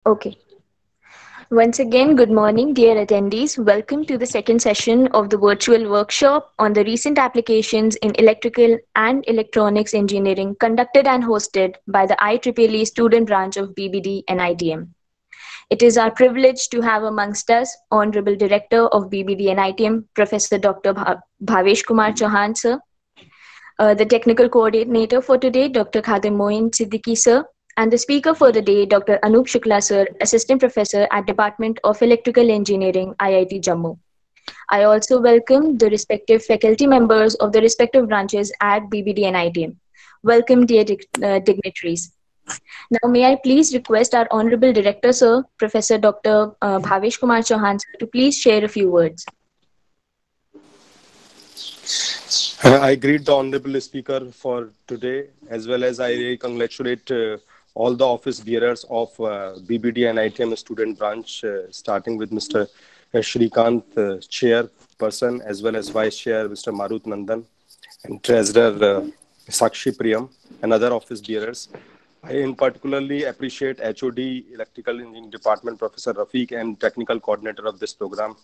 Okay. Once again, good morning, dear attendees. Welcome to the second session of the virtual workshop on the recent applications in electrical and electronics engineering conducted and hosted by the IEEE student branch of BBD and ITM. It is our privilege to have amongst us Honorable Director of BBD and ITM, Professor Dr. Bhavesh Kumar Chauhan, sir, the technical coordinator for today, Dr. Khadim Moin Siddiqui, sir, and the speaker for the day, Dr. Anup Shukla, sir, Assistant Professor at Department of Electrical Engineering, IIT Jammu. I also welcome the respective faculty members of the respective branches at BBD and ITM. Welcome, dear dignitaries. Now, may I please request our Honorable Director, sir, Professor Dr. Bhavesh Kumar Chauhan, sir, to please share a few words. I greet the Honorable Speaker for today, as well as I congratulate all the office bearers of BBD and ITM student branch, starting with Mr. Shrikant, Chairperson, as well as Vice Chair, Mr. Marut Nandan, and Treasurer Sakshi Priyam, and other office bearers. I in particularly appreciate HOD Electrical Engineering Department, Professor Rafiq, and Technical Coordinator of this program,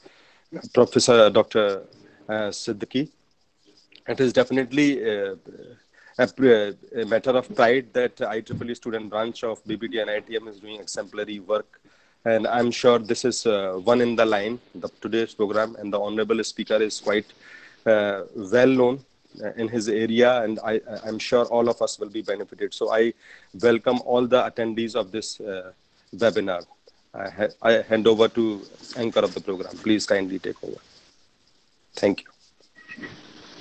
Professor Dr. Siddiqui. It is definitely a matter of pride that IEEE student branch of BBD and ITM is doing exemplary work. And I'm sure this is one in the line, today's program, and the Honorable Speaker is quite well known in his area, and I'm sure all of us will be benefited. So I welcome all the attendees of this webinar. I hand over to anchor of the program. Please kindly take over. Thank you.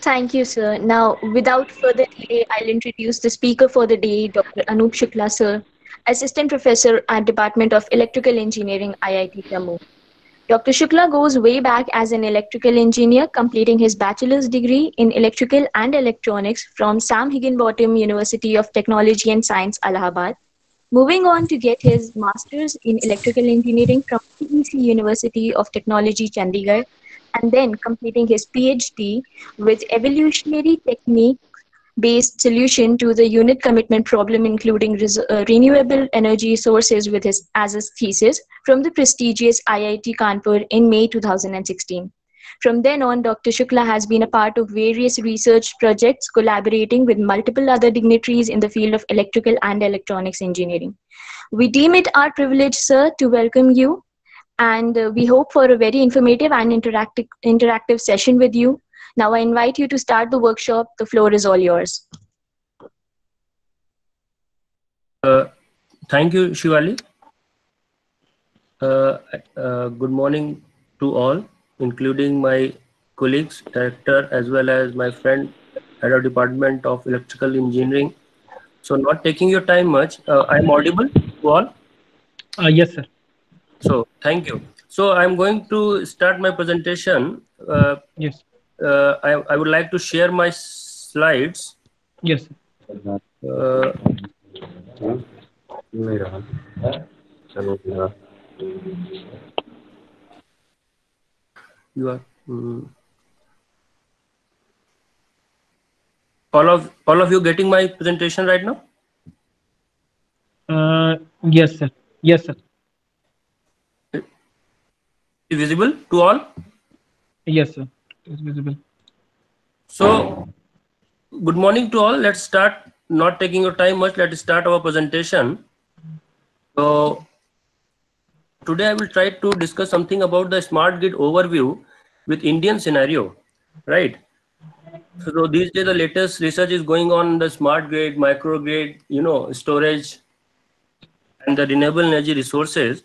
Thank you, sir. Now, without further delay, I'll introduce the speaker for the day, Dr. Anup Shukla, sir, Assistant Professor at Department of Electrical Engineering, IIT Jammu. Dr. Shukla goes way back as an electrical engineer, completing his bachelor's degree in electrical and electronics from Sam Higginbotham University of Technology and Science, Allahabad. Moving on to get his master's in electrical engineering from CEC University of Technology, Chandigarh, and then completing his PhD with evolutionary technique based solution to the unit commitment problem, including renewable energy sources with his as his thesis from the prestigious IIT Kanpur in May 2016. From then on, Dr. Shukla has been a part of various research projects, collaborating with multiple other dignitaries in the field of electrical and electronics engineering. We deem it our privilege, sir, to welcome you, and we hope for a very informative and interactive session with you. Now I invite you to start the workshop. The floor is all yours. Thank you, Shivali. Good morning to all, including my colleagues, director, as well as my friend, head of Department of Electrical Engineering. So not taking your time much, I'm audible to all? Yes, sir. So thank you. So I'm going to start my presentation. Yes. I would like to share my slides. Yes. You are all of you getting my presentation right now? Yes, sir. Yes, sir. Is visible to all? Yes, sir. It's visible. So, good morning to all. Let's start. Not taking your time much. Let's start our presentation. So, today I will try to discuss something about the smart grid overview with Indian scenario, right? So these days the latest research is going on the smart grid, microgrid, storage, and the renewable energy resources.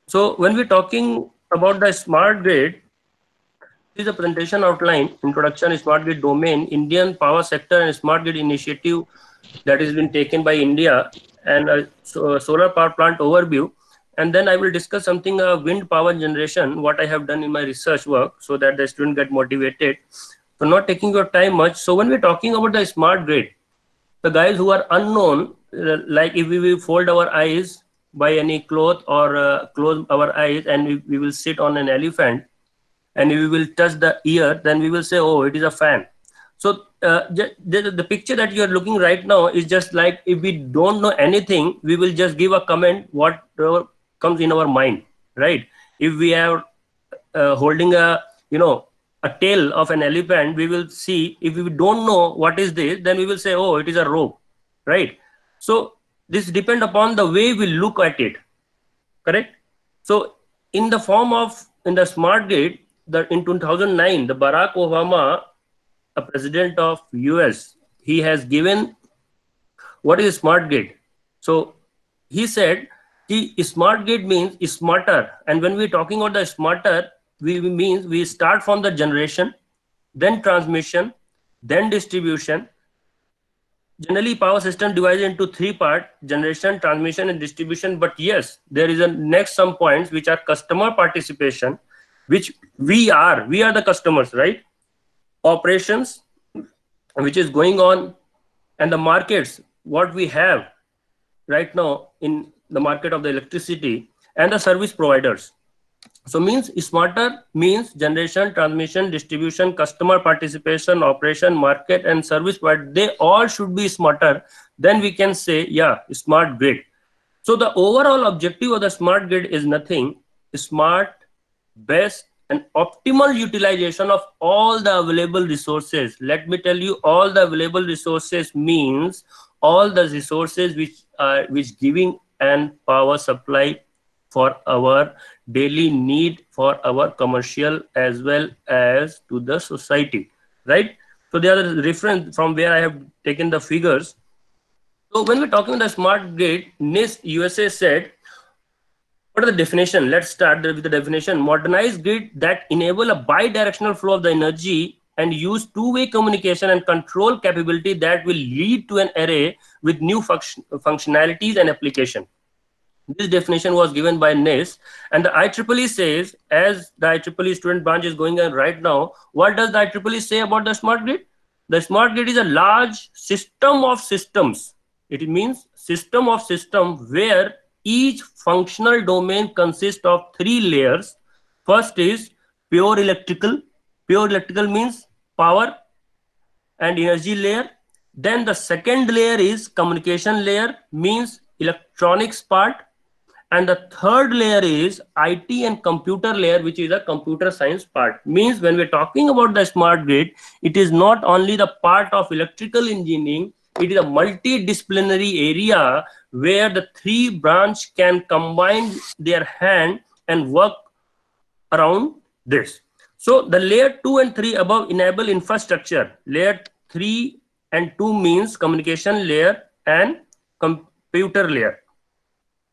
So when we're talking about the smart grid, this is a presentation outline, introduction, smart grid domain, Indian power sector and smart grid initiative that has been taken by India, and a solar power plant overview. And then I will discuss something wind power generation, what I have done in my research work, so that the student get motivated. So not taking your time much. So when we're talking about the smart grid, the guys who are unknown, like if we will fold our eyes by any cloth or close our eyes and we will sit on an elephant and we will touch the ear, then we will say, oh, it is a fan. So the picture that you are looking right now is just like if we don't know anything, we will just give a comment what comes in our mind, right? If we are holding a, a tail of an elephant, we will see, if we don't know what is this, then we will say, oh, it is a rope, right? So this depends upon the way we look at it, correct? So in the form of, in the smart grid, in 2009, the Barack Obama, a president of US, he has given what is smart grid. So he said the smart grid means smarter, and when we're talking about the smarter, we means we start from the generation, then transmission, then distribution. Generally, power system divided into three parts: generation, transmission, and distribution. But yes, there is a next some points which are customer participation, which we are the customers, right? Operations, which is going on, and the markets, what we have right now in the market of the electricity, and the service providers. So means smarter means generation, transmission, distribution, customer participation, operation, market, and service provider. They all should be smarter. Then we can say, yeah, smart grid. So the overall objective of the smart grid is nothing: smart, best, and optimal utilization of all the available resources. Let me tell you, all the available resources means all the resources which giving and power supply for our daily need, for our commercial as well as to the society, right? So they are the reference from where I have taken the figures. So when we're talking about the smart grid, NIST USA said, what are the definition? Let's start with the definition. Modernized grid that enable a bi-directional flow of the energy and use two-way communication and control capability that will lead to an array with new functionalities and application. This definition was given by NIST, and the IEEE says, as the IEEE student branch is going on right now, what does the IEEE say about the smart grid? The smart grid is a large system of systems. It means system of systems where each functional domain consists of three layers. First is pure electrical. Pure electrical means power and energy layer. Then the second layer is communication layer, means electronics part. And the third layer is IT and computer layer, which is a computer science part. Means when we're talking about the smart grid, it is not only the part of electrical engineering, it is a multidisciplinary area where the three branch can combine their hand and work around this. So the layer 2 and 3 above enable infrastructure. Layer 3 and 2 means communication layer and computer layer,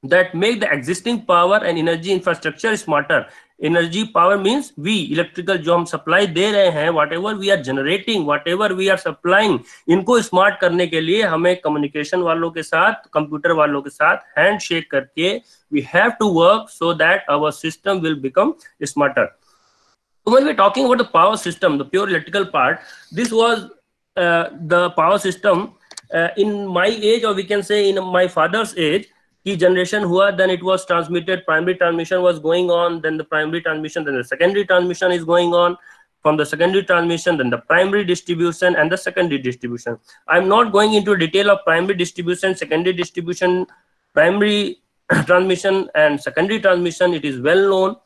that make the existing power and energy infrastructure smarter. Energy power means we electrical जो हम supply दे रहे हैं, whatever we are generating, whatever we are supplying, इनको smart करने के लिए हमें communication वालों के साथ, computer वालों के साथ handshake करके we have to work so that our system will become smarter. So when we're talking about the power system, the pure electrical part, this was the power system in my age, or we can say in my father's age. Ki generation hua, then it was transmitted, primary transmission was going on, then the primary transmission, then the secondary transmission is going on. From the secondary transmission, then the primary distribution and the secondary distribution. I'm not going into detail of primary distribution, secondary distribution, primary transmission and secondary transmission. It is well known.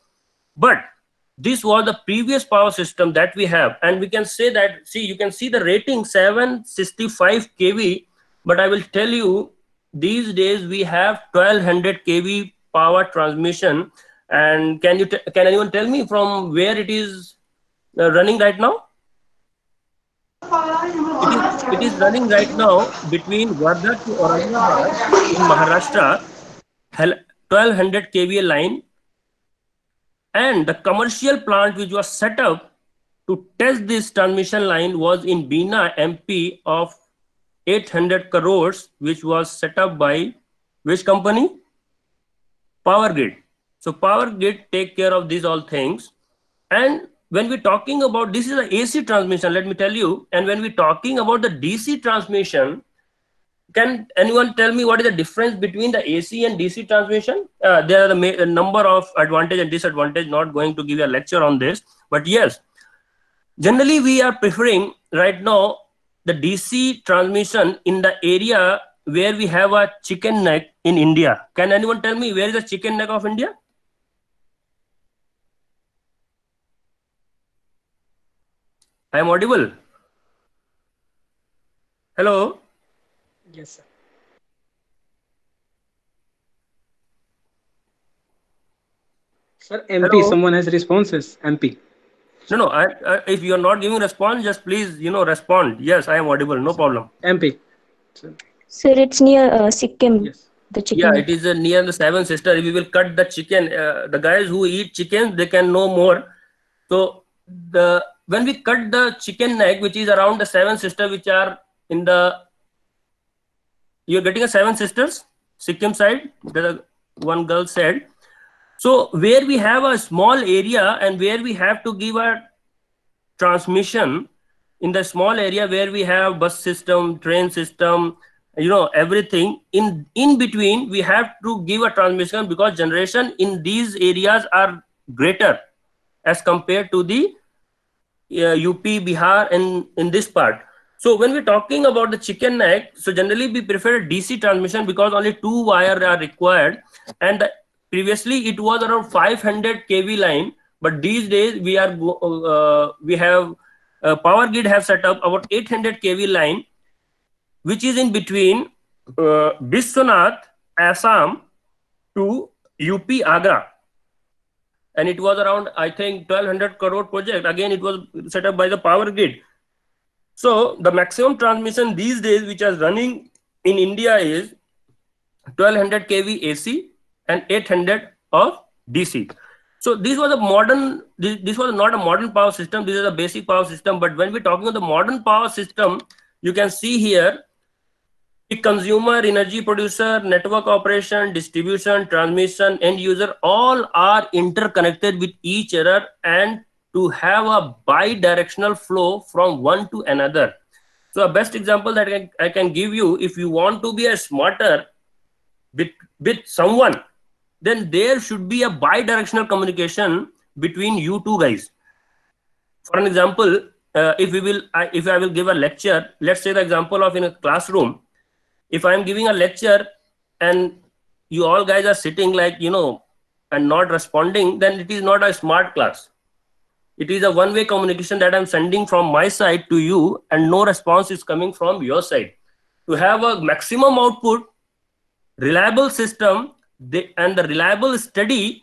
But this was the previous power system that we have. And we can say that, see, you can see the rating 765 kV, but I will tell you, these days we have 1200 kV power transmission. And can anyone tell me from where it is running right now? It is running right now between Wardha to Aurangabad in Maharashtra, 1200 kVA line. And the commercial plant which was set up to test this transmission line was in Bina, MP, of 800 crores, which was set up by which company? Power Grid. So Power Grid take care of these all things. And when we're talking about, this is an AC transmission, let me tell you. And when we're talking about the DC transmission, can anyone tell me what is the difference between the AC and DC transmission? There are a number of advantage and disadvantage, not going to give you a lecture on this. But yes, generally we are preferring right now the DC transmission in the area where we have a chicken neck in India. Can anyone tell me where is the chicken neck of India? I am audible. Hello. Yes, sir. Sir, MP. Hello? Someone has responses. MP. No. If you are not giving response, just please, respond. Yes, I am audible. No problem. MP. Sir. Sir, it's near Sikkim, Yes. the Yeah, chicken. it is near the Seven Sister. If we will cut the chicken, the guys who eat chicken, they can know more. So when we cut the chicken neck, which is around the Seven Sister, which are in the, you're getting a Seven Sisters, Sikkim side. The one girl said. So where we have a small area and where we have to give a transmission in the small area where we have bus system, train system, everything in between, we have to give a transmission because generation in these areas are greater as compared to the UP, Bihar, and in this part. So when we're talking about the chicken neck, so generally we prefer DC transmission because only 2 wires are required, and previously it was around 500 kV line, but these days we have Power Grid have set up about 800 kV line, which is in between Biswanath, Assam to UP, Agra. And it was around, I think, 1200 crore project. Again, it was set up by the Power Grid. So the maximum transmission these days, which is running in India, is 1200 kV AC and 800 of DC. So this was a modern, this was not a modern power system. This is a basic power system. But when we're talking about the modern power system, you can see here, the consumer, energy producer, network operation, distribution, transmission, end user, all are interconnected with each other and to have a bi-directional flow from one to another. So a best example that I can give you, if you want to be a smarter with someone, then there should be a bi-directional communication between you two guys. For an example, if I will give a lecture, let's say the example of in a classroom. If I am giving a lecture and you all guys are sitting like, and not responding, then it is not a smart class. It is a one-way communication that I'm sending from my side to you and no response is coming from your side. To have a maximum output, reliable system, and the reliable study,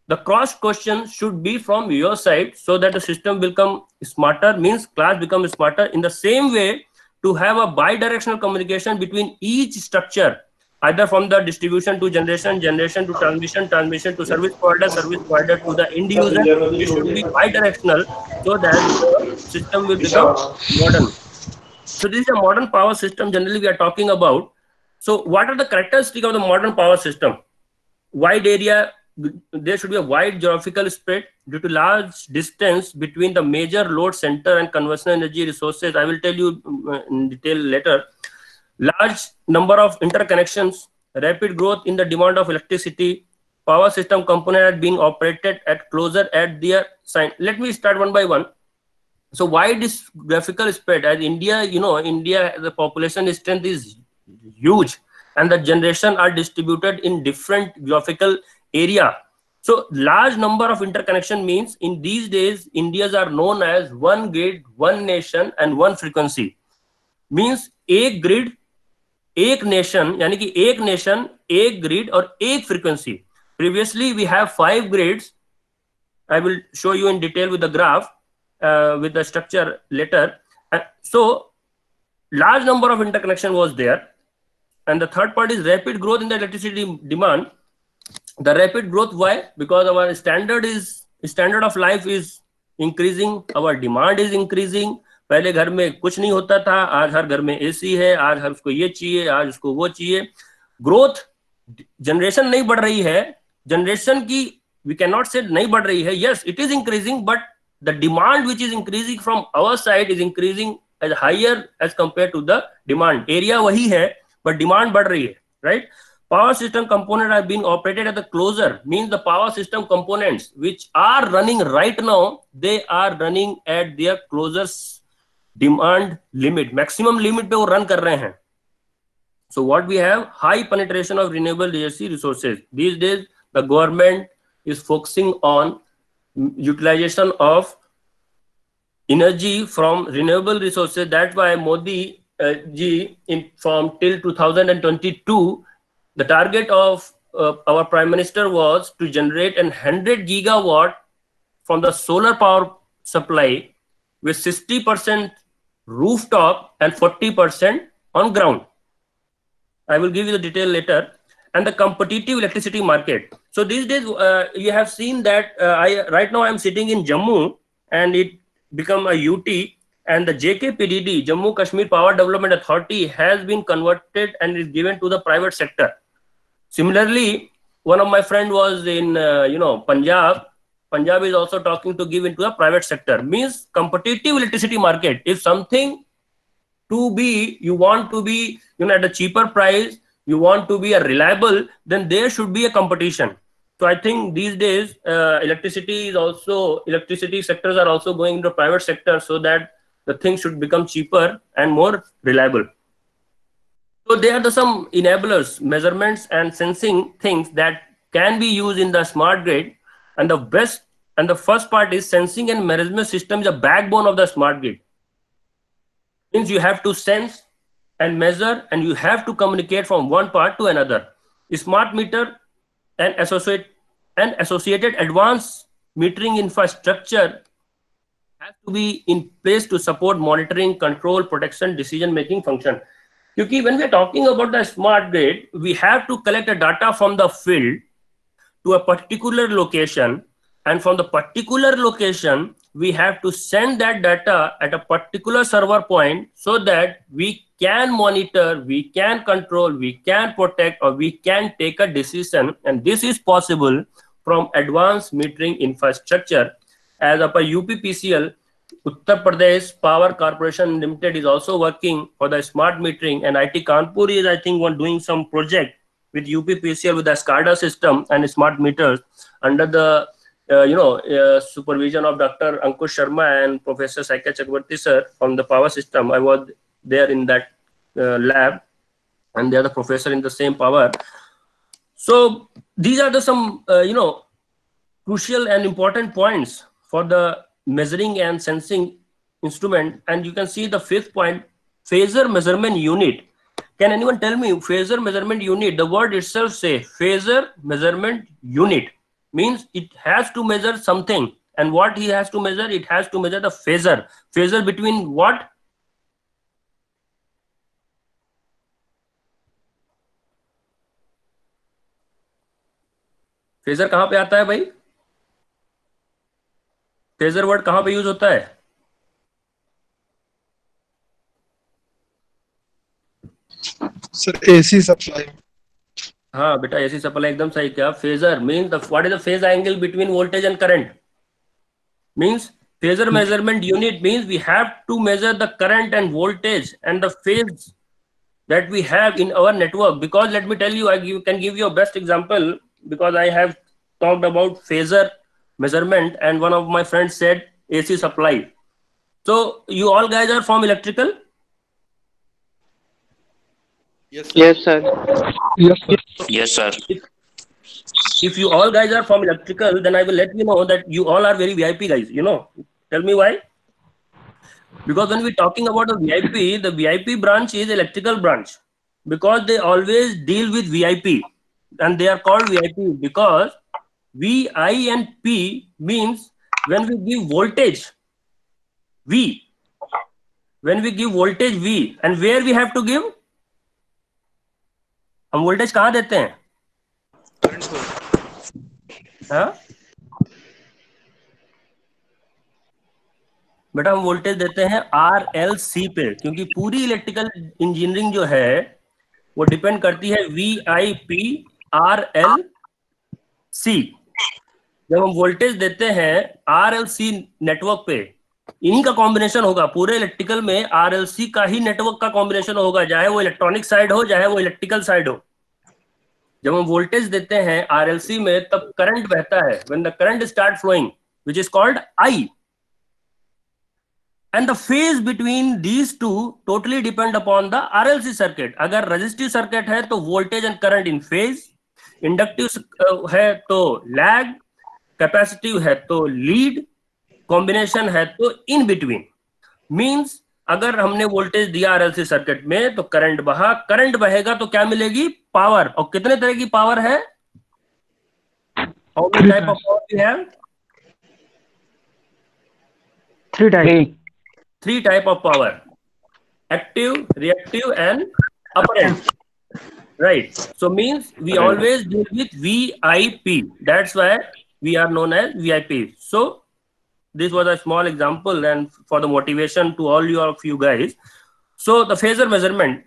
the cross question should be from your side so that the system will become smarter, means class becomes smarter. In the same way, to have a bi-directional communication between each structure, either from the distribution to generation, generation to transmission, transmission to service provider to the end user, it should be bi-directional so that the system will become modern. So this is a modern power system generally we are talking about. So what are the characteristics of the modern power system? Wide area, there should be a wide geographical spread due to large distance between the major load center and conventional energy resources. I will tell you in detail later. Large number of interconnections, rapid growth in the demand of electricity, power system component are being operated at closer at their sign. Let me start one by one. So why this graphical spread? As India, India, the population strength is huge and the generation are distributed in different geographical area. So large number of interconnection means in these days, Indias are known as one grid, one nation and one frequency. Means एक grid, एक nation, यानी कि एक nation, एक grid और एक frequency. Previously, we have 5 grids. I will show you in detail with the graph, with the structure later. So large number of interconnection was there. And the third part is rapid growth in the electricity demand. The rapid growth, why? Because our standard of life is increasing, our demand is increasing. पहले घर में कुछ नहीं होता था, आज हर घर में एसी है, आज हर उसको ये चाहिए, आज उसको वो चाहिए. ग्रोथ, जनरेशन नहीं बढ़ रही है, जनरेशन की we cannot say नहीं बढ़ रही है. Yes, it is increasing, but the demand which is increasing from our side is increasing as higher as compared to the demand. Area वही है, but demand बढ़ रही है, right? Power system components are being operated at the closer, means the power system components which are running right now, they are running at their closest demand limit, maximum limit पे वो run कर रहे हैं. So what we have, high penetration of renewable energy resources. These days, the government is focusing on utilization of energy from renewable resources. That's why Modi ji, from till 2022, the target of our Prime Minister was to generate 100 gigawatt from the solar power supply with 60% rooftop and 40% on ground. I will give you the detail later. And the competitive electricity market. So these days, you have seen that right now I'm sitting in Jammu, and it become a UT, and the JKPDD, Jammu Kashmir Power Development Authority, has been converted and is given to the private sector. Similarly, one of my friend was in Punjab. Punjab is also talking to give into the private sector. Means competitive electricity market. If something you want to be at a cheaper price, you want to be a reliable, then there should be a competition. So I think these days electricity sectors are also going into private sector, so that the things should become cheaper and more reliable. So there are some enablers, measurements and sensing things that can be used in the smart grid. And the first part is sensing and management system is the backbone of the smart grid. Means you have to sense and measure, and you have to communicate from one part to another. Smart meter and associated advanced metering infrastructure has to be in place to support monitoring, control, protection, decision making function. Because when we are talking about the smart grid, we have to collect the data from the field to a particular location, and from the particular location we have to send that data at a particular server point, so that we can monitor, we can control, we can protect, or we can take a decision. And this is possible from advanced metering infrastructure. As per UPPCL, Uttar Pradesh Power Corporation Limited is also working for the smart metering, and IIT Kanpur is, I think, doing some project with UPPCL with the SCADA system and smart meters under the supervision of Dr. Ankush Sharma and Professor Saikya Chakrabarty sir from the power system. I was there in that lab, and they are the professor in the same power. So these are some crucial and important points for the measuring and sensing instrument. And you can see the fifth point, phasor measurement unit. Can anyone tell me phasor measurement unit? The word itself say phasor measurement unit. Means it has to measure something. And what he has to measure? It has to measure the phasor. Phasor between what? phasor कहाँ पे आता है भाई? phasor word कहाँ पे use होता है? Sir AC supply. हाँ बेटा, AC सप्लाई एकदम सही क्या. phasor means what is the phase angle between voltage and current? Means phasor measurement unit means we have to measure the current and voltage and the phase that we have in our network. Because let me tell you, I can give you a best example, because I have talked about phasor measurement and one of my friends said AC supply. So you all guys are from electrical? Yes, sir. Yes, sir. Yes, sir. If you all guys are from electrical, then I will let you know that you all are very VIP guys. Tell me why? Because when we're talking about a VIP, the VIP branch is electrical branch, because they always deal with VIP, and they are called VIP because V, I and P means when we give voltage V, when we give voltage V, and where we have to give? हम voltage कहाँ देते हैं? हाँ बेटा, हम voltage देते हैं RLC पे, क्योंकि पूरी इलेक्ट्रिकल इंजीनियरिंग जो है वो डिपेंड करती है VIP RLC. जब हम वोल्टेज देते हैं RLC नेटवर्क पे, इन्हीं का कॉम्बिनेशन होगा. पूरे इलेक्ट्रिकल में RLC का ही नेटवर्क का कॉम्बिनेशन होगा, चाहे वो इलेक्ट्रॉनिक साइड हो, चाहे वो इलेक्ट्रिकल साइड हो. जब हम वोल्टेज देते हैं RLC में, तब करंट बहता है. When the current start flowing, which is called I. and the phase between these two totally depend upon the RLC circuit. अगर resistive circuit है तो voltage and current in phase, inductive है तो lag, capacitive है तो lead, combination है तो in between. Means अगर हमने वोल्टेज दिया RLC सर्किट में तो करंट बहा, करंट बहेगा तो क्या मिलेगी? पावर. और कितने तरह की पावर है? How many type of power we have? Three type of power: active, reactive, and apparent. Right. So means we always deal with VIP. That's why we are known as VIP. So this was a small example and for the motivation to all of you guys. So the phasor measurement.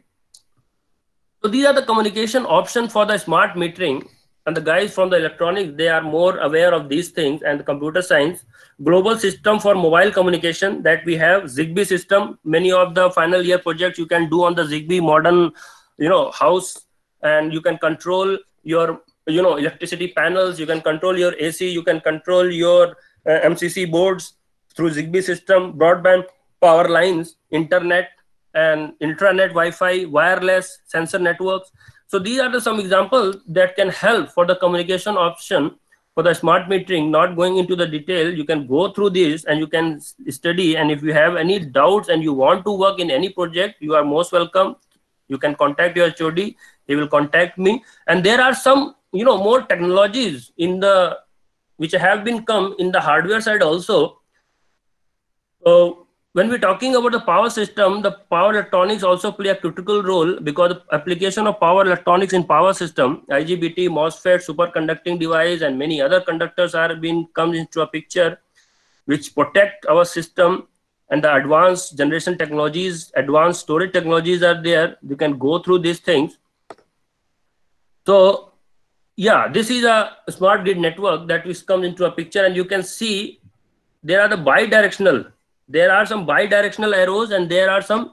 So these are the communication options for the smart metering, and the guys from the electronics, they are more aware of these things, and the computer science. Global system for mobile communication that we have, Zigbee system. Many of the final year projects you can do on the Zigbee modern, house, and you can control your, electricity panels, you can control your AC, you can control your MCC boards through Zigbee system, broadband, power lines, internet, and intranet Wi-Fi, wireless, sensor networks. So these are some examples that can help for the communication option for the smart metering. Not going into the detail, you can go through this and you can study. And if you have any doubts and you want to work in any project, you are most welcome. You can contact your HOD. He will contact me. And there are some, more technologies in the which have been come in the hardware side also. When we're talking about the power system, the power electronics also play a critical role because the application of power electronics in power system, IGBT, MOSFET, superconducting device, and many other conductors are being comes into a picture, which protect our system, and the advanced generation technologies, advanced storage technologies are there. You can go through these things. So yeah, this is a smart grid network that which comes into a picture, and you can see there are the bidirectional. There are some bidirectional arrows and there are some,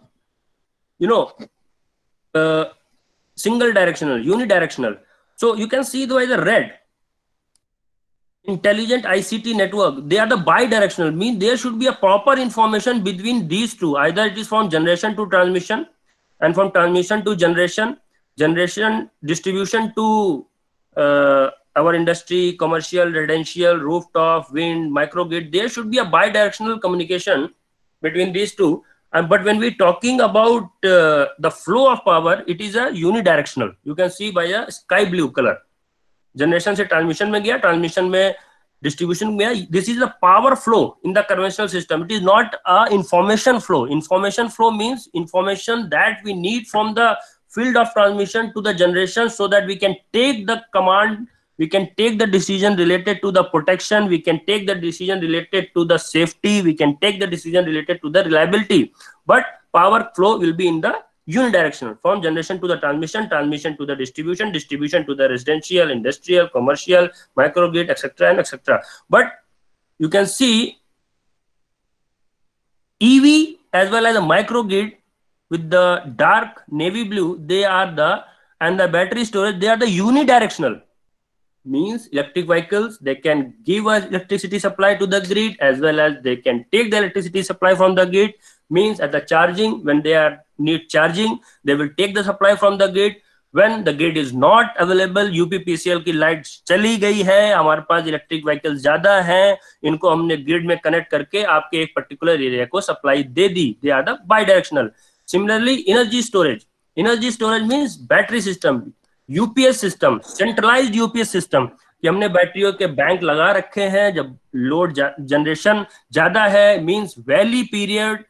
single directional, unidirectional. So you can see the red. Intelligent ICT network, they are the bidirectional, means there should be a proper information between these two. Either it is from generation to transmission, and from transmission to generation, distribution to our industry, commercial, residential, rooftop, wind, microgrid. There should be a bidirectional communication between these two. But when we're talking about the flow of power, it is a unidirectional. You can see by a sky blue color. Generation से transmission में गया, transmission में distribution में गया. This is the power flow in the conventional system. It is not a information flow. Information flow means information that we need from the field of transmission to the generation, so that we can take the command, we can take the decision related to the protection, we can take the decision related to the safety, we can take the decision related to the reliability. But power flow will be in the unidirectional, from generation to the transmission, transmission to the distribution, distribution to the residential, industrial, commercial, microgrid, etc. and etc. But you can see EV as well as a microgrid with the dark navy blue, they are and the battery storage, they are the unidirectional. Means electric vehicles, they can give us electricity supply to the grid, as well as they can take the electricity supply from the grid. Means at the charging, when they need charging, they will take the supply from the grid. When the grid is not available, UPPCL की light चली गई है, हमारे पास electric vehicles ज्यादा हैं, इनको हमने grid में कनेक्ट करके आपके एक पर्टिकुलर एरिया को सप्लाई दे दी. They are the bidirectional. Similarly, energy storage. Energy storage means battery system, UPS system, centralized UPS system. कि हमने बैटरियों के बैंक लगा रखे हैं, जब लोड जनरेशन ज्यादा है, मींस वैली पीरियड,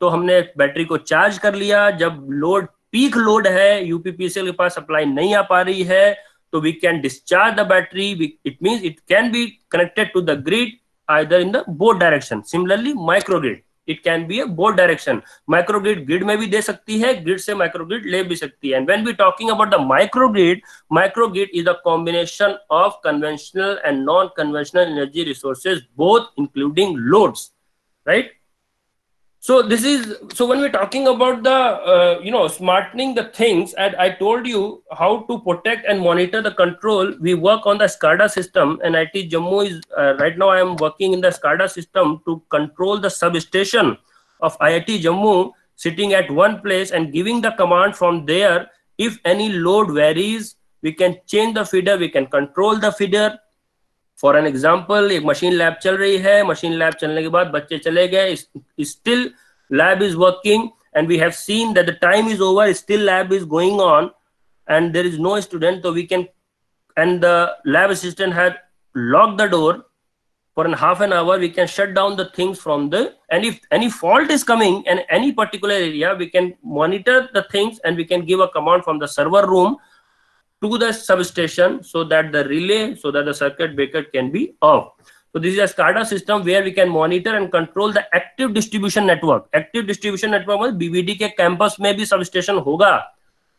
तो हमने बैटरी को चार्ज कर लिया. जब लोड पीक लोड है, यूपीपीसीएल के पास सप्लाई नहीं आ पा रही है, तो we can discharge the battery. It means it can be connected to the grid either in the both direction. Similarly microgrid, it can be a both direction. Microgrid grid में भी दे सकती है, grid से microgrid ले भी सकती है. And when we talking about the microgrid is a combination of conventional and non-conventional energy resources, both including loads, right? So when we're talking about the smartening the things, and I told you how to protect and monitor the control. We work on the SCADA system, and IIT Jammu is right now I am working in the SCADA system to control the substation of IIT Jammu sitting at one place and giving the command from there. If any load varies, we can change the feeder, we can control the feeder. For an example, एक machine lab चल रही है, machine lab चलने के बाद बच्चे चले गए, still lab is working, and we have seen that the time is over, still lab is going on, and there is no student, so we can, and the lab assistant had locked the door for half an hour, we can shut down the things from the, and if any fault is coming in any particular area, we can monitor the things and we can give a command from the server room to the substation so that the relay, so that the circuit breaker can be off. So this is a SCADA system where we can monitor and control the active distribution network. Active distribution network में BBD के campus में भी substation होगा.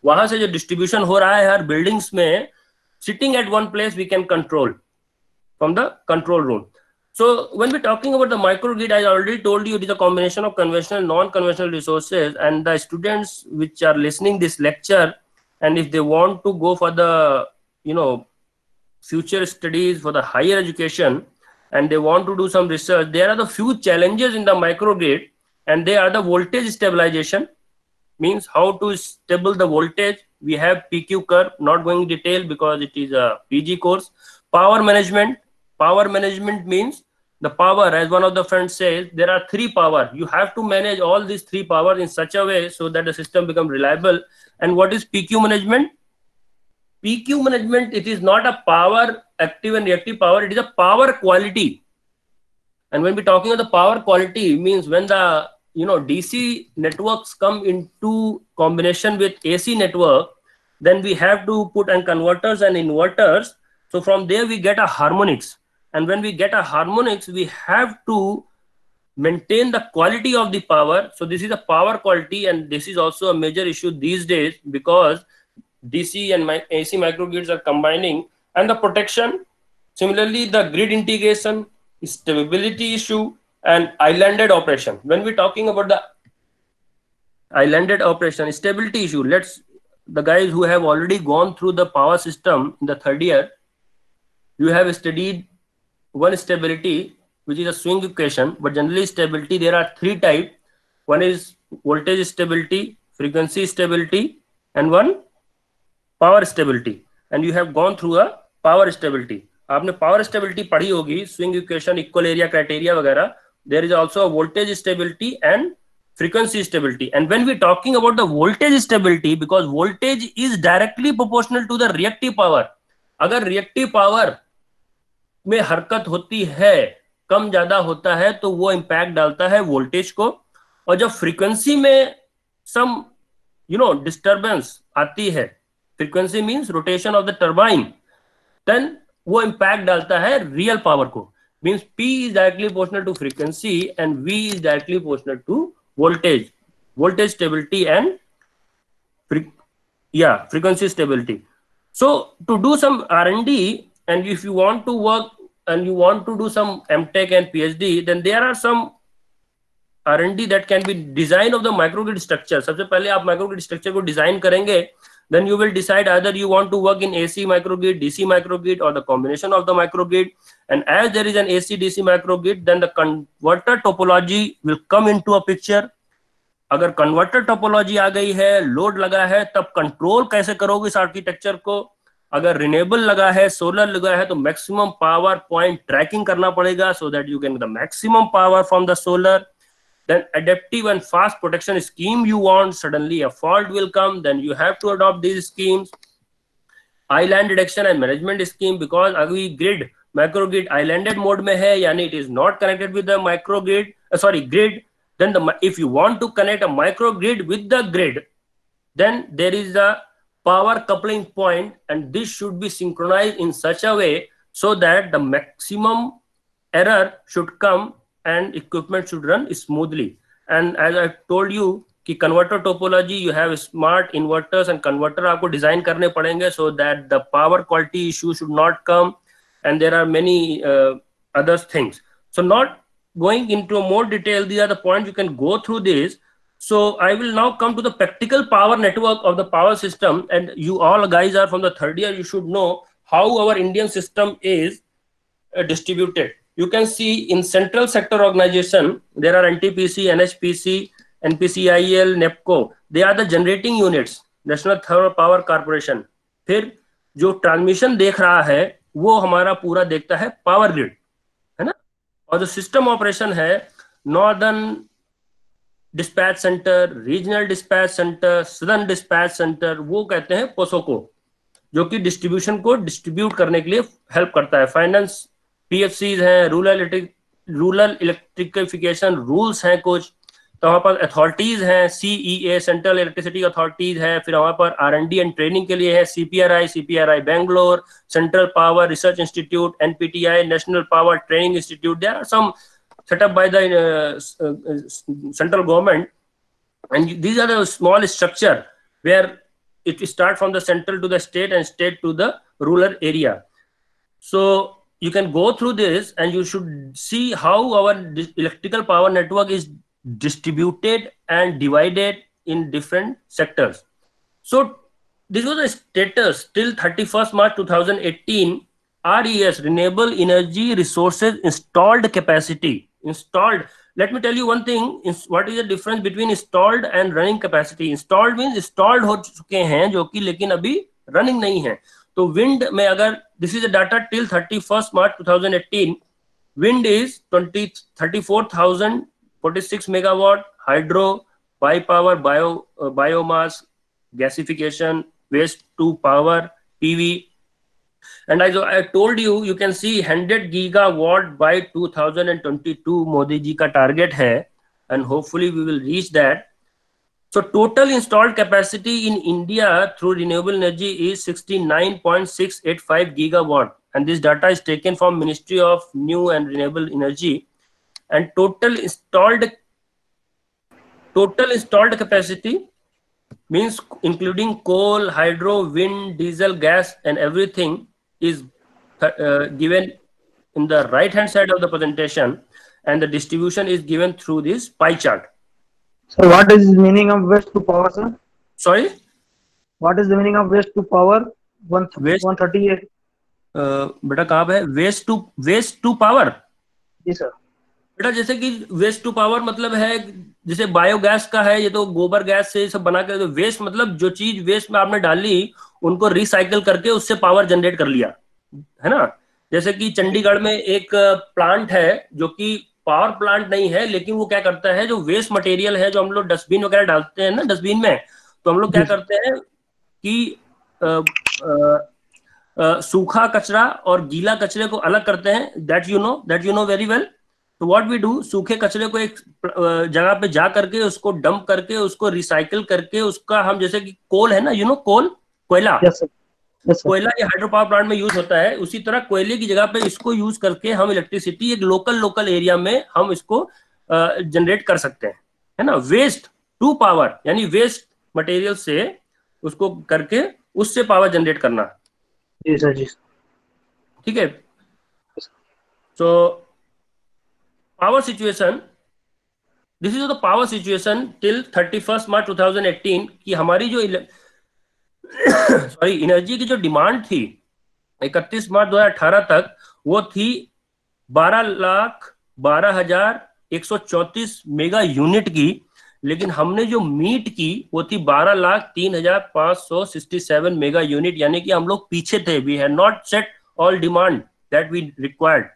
वहां से जो distribution हो रहा है हर buildings में, sitting at one place we can control from the control room. So when we're talking about the microgrid, I already told you it is a combination of conventional and non-conventional resources, and the students which are listening this lecture, and if they want to go for the, you know, future studies for the higher education, and they want to do some research, there are the few challenges in the microgrid, and they are the voltage stabilization, means how to stable the voltage. We have PQ curve, not going in detail because it is a PG course. Power management. Power management means the power, as one of the friends says, there are three power. You have to manage all these three powers in such a way so that the system becomes reliable. And what is PQ management? PQ management, it is not a power, active and reactive power, it is a power quality. And when we're talking of the power quality, means when the, you know, DC networks come into combination with AC network, then we have to put in converters and inverters. So from there we get a harmonics. And when we get a harmonics, we have to maintain the quality of the power. So this is a power quality, and this is also a major issue these days because DC and AC microgrids are combining, and the protection. Similarly, the grid integration, stability issue, and islanded operation. When we're talking about the islanded operation, stability issue, the guys who have already gone through the power system in the third year, you have studied one stability, which is a swing equation, but generally stability, there are three types. One is voltage stability, frequency stability, and one power stability. And you have gone through a power stability. आपने power stability पढ़ी होगी, swing equation, equal area criteria वगैरह. There is also a voltage stability and frequency stability. And when we're talking about the voltage stability, because voltage is directly proportional to the reactive power. अगर reactive power में हरकत होती है, कम ज्यादा होता है, तो वो इम्पैक्ट डालता है वोल्टेज को. और जब फ्रीक्वेंसी में सम डिस्टर्बेंस आती है, frequency means rotation of the turbine, then वो इम्पैक्ट डालता है रियल पावर को. Means P is directly proportional to frequency and V is directly proportional to voltage stability and frequency stability. So to do some R&D, and if you want to work and you want to do some MTech and PhD, then there are some R&D that can be design of the microgrid structure. सबसे पहले आप microgrid structure को design करेंगे, then you will decide either you want to work in AC microgrid, DC microgrid, or the combination of the microgrid. And as there is an AC DC microgrid, then the converter topology will come into a picture. अगर converter topology आ गई है, load लगा है, तब control कैसे करोगे इस architecture को. अगर रिन्यूएबल लगा है, सोलर लगा है, तो मैक्सिमम पावर पॉइंट ट्रैकिंग करना पड़ेगा so that you can get the maximum power from the solar. Then adaptive and fast protection scheme you want, suddenly a fault will come, then you have to adopt these schemes. Island detection and management scheme, because अभी grid microgrid islanded mode में है, यानी it is not connected with the microgrid, grid. Then if you want to connect a microgrid with the grid, then there is a power coupling point, and this should be synchronized in such a way so that the maximum error should come and equipment should run smoothly. And as I told you कि converter topology, you have smart inverters and converter आपको design करने पड़ेंगे so that the power quality issue should not come, and there are many other things. So not going into more detail, these are the points you can go through this. So I will now come to the practical power network of the power system, and you all guys are from the third year, you should know how our Indian system is distributed. you can see in central sector organization there are NTPC, NHPC, NPCIL, NEPCO. They are the generating units, National Thermal Power Corporation. फिर जो transmission देख रहा है वो हमारा पूरा देखता है पावर ग्रिड, है ना. और जो सिस्टम ऑपरेशन है, northern dispatch centre, regional dispatch centre, southern dispatch centre, वो कहते हैं पोसोको, जो कि डिस्ट्रीब्यूशन को डिस्ट्रीब्यूट करने के लिए हेल्प करता है. फाइनेंस PFCs हैं, रूरल इलेक्ट्रिफिकेशन रूल्स हैं कुछ, तो हमारे पास अथॉरिटीज हैं, CEA सेंट्रल इलेक्ट्रिसिटी अथॉरिटीज है. फिर हमारे पास R&D एंड ट्रेनिंग के लिए है CPRI Bangalore, Central Power Research Institute, NPTI National Power Training Institute. There are some set up by the central government, and these are the small structure where it start from the central to the state and state to the rural area. So you can go through this and you should see how our electrical power network is distributed and divided in different sectors. So this was the status till 31st March 2018. RES, renewable energy resources installed capacity. Installed, let me tell you one thing, what is the difference between installed and running capacity. Installed means installed हो चुके हैं जो कि लेकिन अभी running नहीं है. तो wind में अगर this is the data till 31st March 2018, wind is 34,046 megawatt, hydro, bipower, biomass, gasification, waste to power, PV. And as I told you, you can see 100 gigawatt by 2022 Modi ji ka target hai, and hopefully we will reach that. So total installed capacity in India through renewable energy is 69.685 gigawatt, and this data is taken from Ministry of New and Renewable Energy. And total installed capacity means including coal, hydro, wind, diesel, gas and everything is given in the right hand side of the presentation, and the distribution is given through this pie chart. So what is the meaning of waste to power, sir? Sorry, What is the meaning of waste to power? 138. बेटा कहाँ पे है waste to power? जी sir. बेटा जैसे कि waste to power मतलब है जैसे बायोगैस का है, ये तो गोबर गैस से सब बना कर, तो वेस्ट मतलब जो चीज वेस्ट में आपने डाली उनको रिसाइकल करके उससे पावर जनरेट कर लिया, है ना. जैसे कि चंडीगढ़ में एक प्लांट है जो कि पावर प्लांट नहीं है, लेकिन वो क्या करता है, जो वेस्ट मटेरियल है जो हम लोग डस्टबिन वगैरह डालते हैं ना डस्टबिन में, तो हम लोग क्या करते हैं कि सूखा कचरा और गीला कचरे को अलग करते हैं. That you know very well. तो व्हाट वी डू, सूखे कचरे को एक जगह पे जा करके उसको डंप करके उसको रिसाइकल करके उसका हम, जैसे कि कोल है ना, कोयला, कोयला ये हाइड्रो पावर प्लांट में यूज होता है, उसी तरह कोयले की जगह पे इसको यूज करके हम इलेक्ट्रिसिटी एक लोकल एरिया में हम इसको जनरेट कर सकते हैं, है ना. वेस्ट टू पावर यानी वेस्ट मटेरियल से उसको करके उससे पावर जनरेट करना. जी सर जी. ठीक है. सो power situation, this is the power situation till 31st March 2018 कि हमारी जो एनर्जी की जो डिमांड थी 31 मार्च 2018 तक वो थी 12,12,134 मेगा यूनिट की, लेकिन हमने जो मीट की वो थी 12,03,567 मेगा यूनिट, यानी कि हम लोग पीछे थे. We had not set all demand that we required.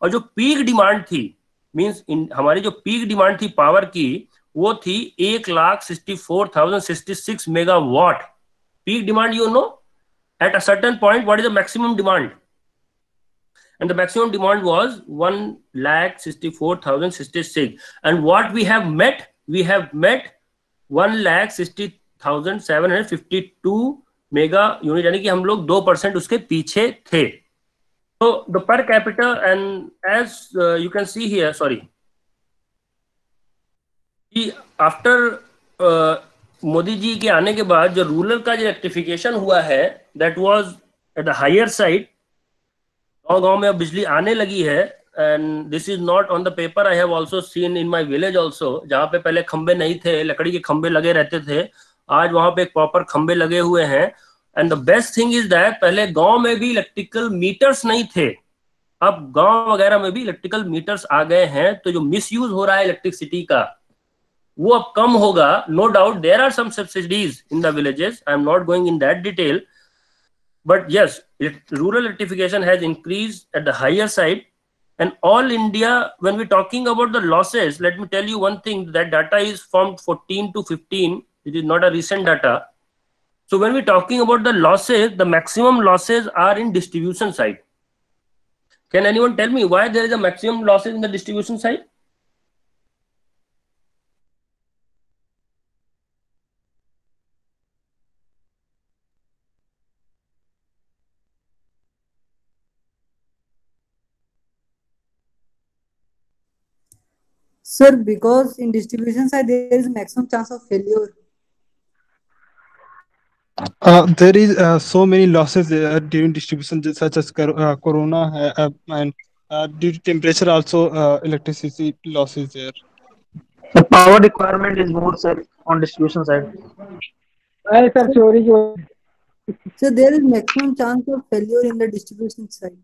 और जो पीक डिमांड थी मीन्स हमारी जो पीक डिमांड थी पावर की वो थी 1,64,066 megawatt. Peak demand, you know, at a certain point what is the maximum demand, and the maximum demand was 1,64,066, and what we have met 1,60,752 mega unit, यानी कि हम लोग 2% उसके पीछे थे. So the per capita, and as you can see here, after Modi ji के आने के बाद जो रूरल का जो इलेक्ट्रिफिकेशन हुआ है that was at the higher side. गांव में अब बिजली आने लगी है, and this is not on the paper. I have also seen in my village also, जहां पे पहले खंबे नहीं थे, लकड़ी के खंबे लगे रहते थे, आज वहां पे प्रॉपर खंबे लगे हुए हैं. And the best thing is that पहले गांव में भी इलेक्ट्रिकल मीटर्स नहीं थे, अब गांव वगैरह में भी इलेक्ट्रिकल मीटर्स आ गए हैं, तो जो मिसयूज हो रहा है इलेक्ट्रिसिटी का वो अब कम होगा. No doubt there are some subsidies in the villages, I am not going in that detail, but yes, rural electrification has increased at the higher side. And all India, when we're talking about the losses, let me tell you one thing, that data is from 14 to 15, it is not a recent data. So when we're talking about the losses, the maximum losses are in distribution side. Can anyone tell me why there is a maximum losses in the distribution side? Sir, because in distribution side there is maximum chance of failure. There is so many losses during distribution, such as corona and due to temperature also electricity losses there. The power requirement is more, sir, on distribution side. So there is maximum chance of failure in the distribution side.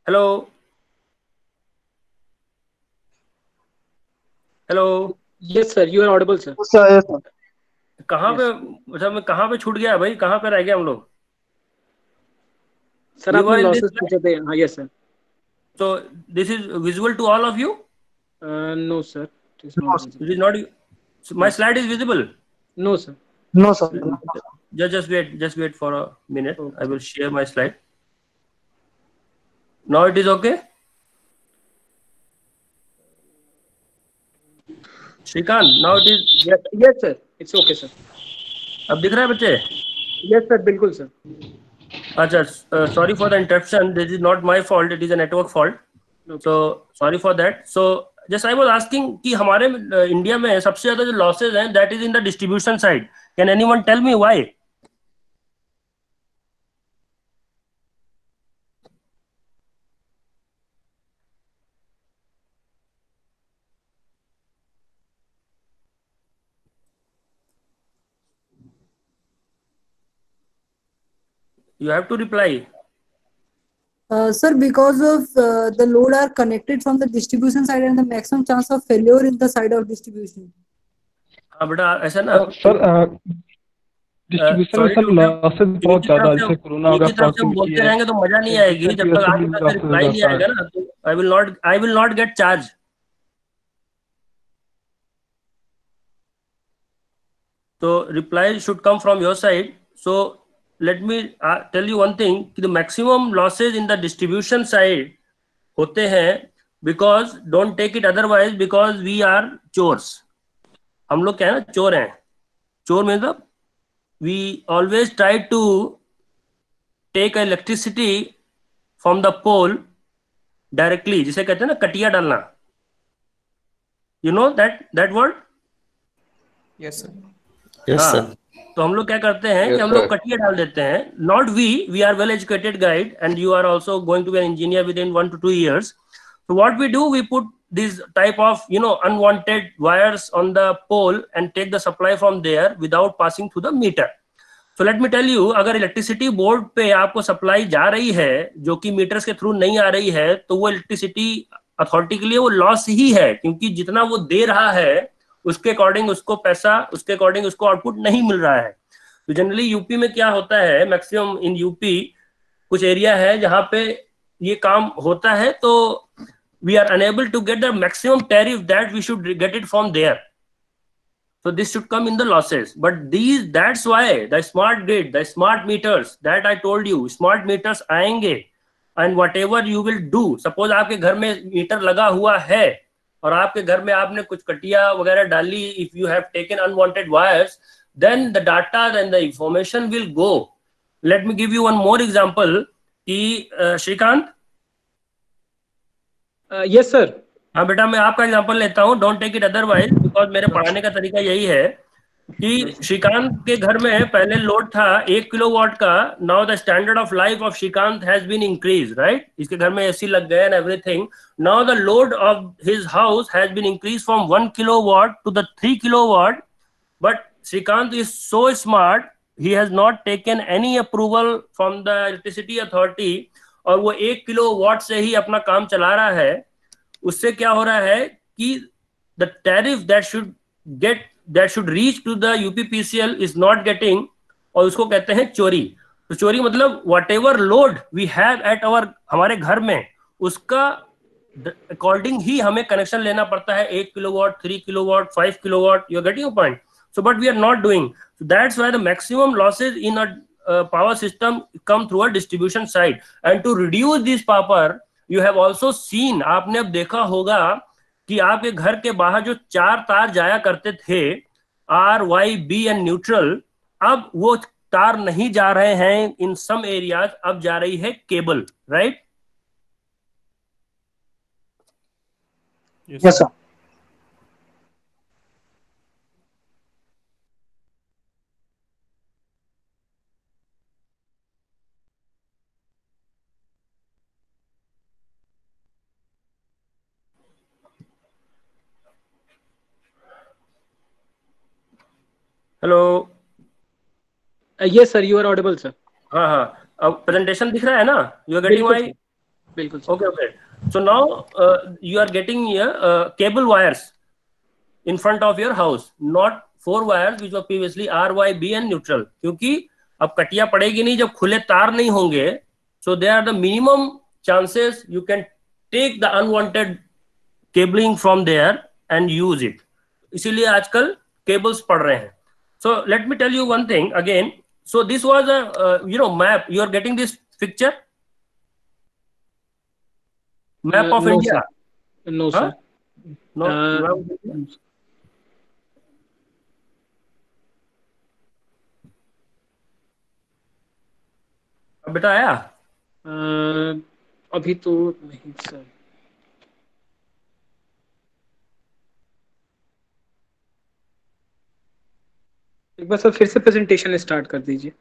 Hello. Hello. Yes, sir. You are audible, sir. Yes, sir. Yes, sir. कहाँ पे, अच्छा मैं कहाँ पे छूट गया भाई, कहाँ पे रह गए हम लोग? सर आपने लॉसेस पूछे थे. हाँ, yes, sir. So this is visible to all of you? No, sir. It is not visible. It is not. So my slide is visible? No, sir. No, sir. Just wait for a minute. Okay. I will share my slide. Now it is okay? Shrikant, now it is. Yes, sir. It's okay, sir. अब दिख रहा है बच्चे? Yes, sir. बिल्कुल, sir. अच्छा, sorry for the interruption. This is not my fault. It is a network fault. Okay. So sorry for that. So just I was asking कि हमारे India में सबसे ज्यादा जो losses हैं, that is in the distribution side. Can anyone tell me why? You have to reply. Sir, because of the load are connected from the distribution side and the maximum chance of failure in the side of distribution. हाँ बेटा ऐसा ना. Sir distribution में sir losses बहुत ज्यादा है, जैसे corona एक ही तरफ से हम बोलते रहेंगे तो मजा नहीं आएगी. जब तक आपके पास रिप्लाई नहीं आएगा ना, तो I will not get charged. So reply should come from your side. So let me tell you one thing, the maximum losses in the distribution side होते हैं, because don't take it otherwise, because we are chores. हम लोग क्या है ना, चोर हैं. चोर मतलब we always try to take electricity from the pole directly, जिसे कहते हैं ना कटिया डालना. You know that word? Yes, sir. Yes, sir. तो हम लोग क्या करते हैं कि हम लोग कटिया डाल देते हैं. Not we are well educated guide, and you are also going to be an engineer within 1 to 2 years. So what we do, we put this type of unwanted wires on the pole and take the supply from there without passing through the meter. So let me tell you, अगर electricity board पे आपको supply जा रही है जो कि metres के through नहीं आ रही है, तो वो इलेक्ट्रिसिटी अथॉरिटी के लिए वो लॉस ही है, क्योंकि जितना वो दे रहा है उसके अकॉर्डिंग उसको पैसा, उसके अकॉर्डिंग उसको आउटपुट नहीं मिल रहा है. तो जनरली यूपी में क्या होता है, मैक्सिमम इन यूपी कुछ एरिया है जहां पे ये काम होता है, तो we are unable to get the maximum tariff that we should get it from there. So this should come in the losses. But that's why the smart grid, the smart meters that I told you, smart meters आएंगे, and whatever you will do, suppose आपके घर में metre लगा हुआ है और आपके घर में आपने कुछ कटिया वगैरह डाली, if you have taken unwanted wires, then the data and the information will go. Let me give you one more example. कि श्रीकांत, Yes, sir. हाँ बेटा, मैं आपका एग्जांपल लेता हूँ. Don't take it otherwise, because मेरे पढ़ाने का तरीका यही है कि श्रीकांत के घर में पहले लोड था 1 किलोवाट का. Now the standard of life of Shrikant has been increase, right. इसके घर में एसी लग गए and everything. Now the load of his house has been increase from 1 kilowatt to the 3 kilowatt. But Shrikant is so smart, he has not taken any approval from the electricity authority, और वो 1 kilowatt से ही अपना काम चला रहा है. उससे क्या हो रहा है कि the tariff that should reach to the UPPCL is not getting, और उसको कहते हैं चोरी. तो चोरी मतलब whatever load we have at हमारे घर में, उसका अकॉर्डिंग ही हमें कनेक्शन लेना पड़ता है. 1 kilowatt, 3 kilowatt, 5 kilowatt. You are getting your point. So but we are not doing. So that's why the maximum losses in a power system come through a distribution side. And to reduce this power, you have also seen, आपने अब देखा होगा कि आपके घर के बाहर जो 4 तार जाया करते थे, R, Y, B and neutral, अब वो तार नहीं जा रहे हैं इन सम एरियाज. अब जा रही है cable, right? Yes, sir. Hello. Yes, sir. You are audible, sir. हाँ हाँ, अब प्रेजेंटेशन दिख रहा है ना? You are getting my? बिल्कुल sir. Okay, okay. So now you are getting here cable wires in front of your house, not 4 wires which were previously R, Y, B and neutral. क्योंकि अब कटिया पड़ेगी नहीं जब खुले तार नहीं होंगे. So there are the minimum chances you can take the unwanted cabling from there and use it. इसीलिए आजकल cables पड़ रहे हैं. So let me tell you one thing again. So this was a map. You are getting this picture? Map of No, India. sir. No, Huh? sir. No. Map of India? अब बेटा आया? अभी तो नहीं sir. एक बार sir फिर से presentation start कर दीजिए.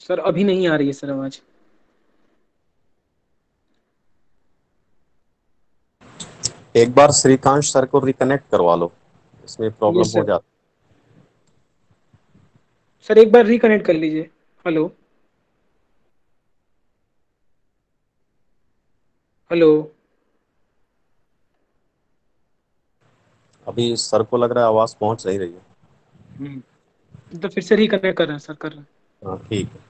सर अभी नहीं आ रही है सर आवाज. एक बार श्रीकांत सर को रिकनेक्ट करवा लो, इसमें प्रॉब्लम Yes, हो sir. जाती. सर एक बार रिकनेक्ट कर लीजिए. Hello hello. अभी सर को लग रहा है आवाज पहुंच नहीं रही है. तो फिर से रिकनेक्ट कर रहे हैं सर. कर रहे हैं. हाँ ठीक है.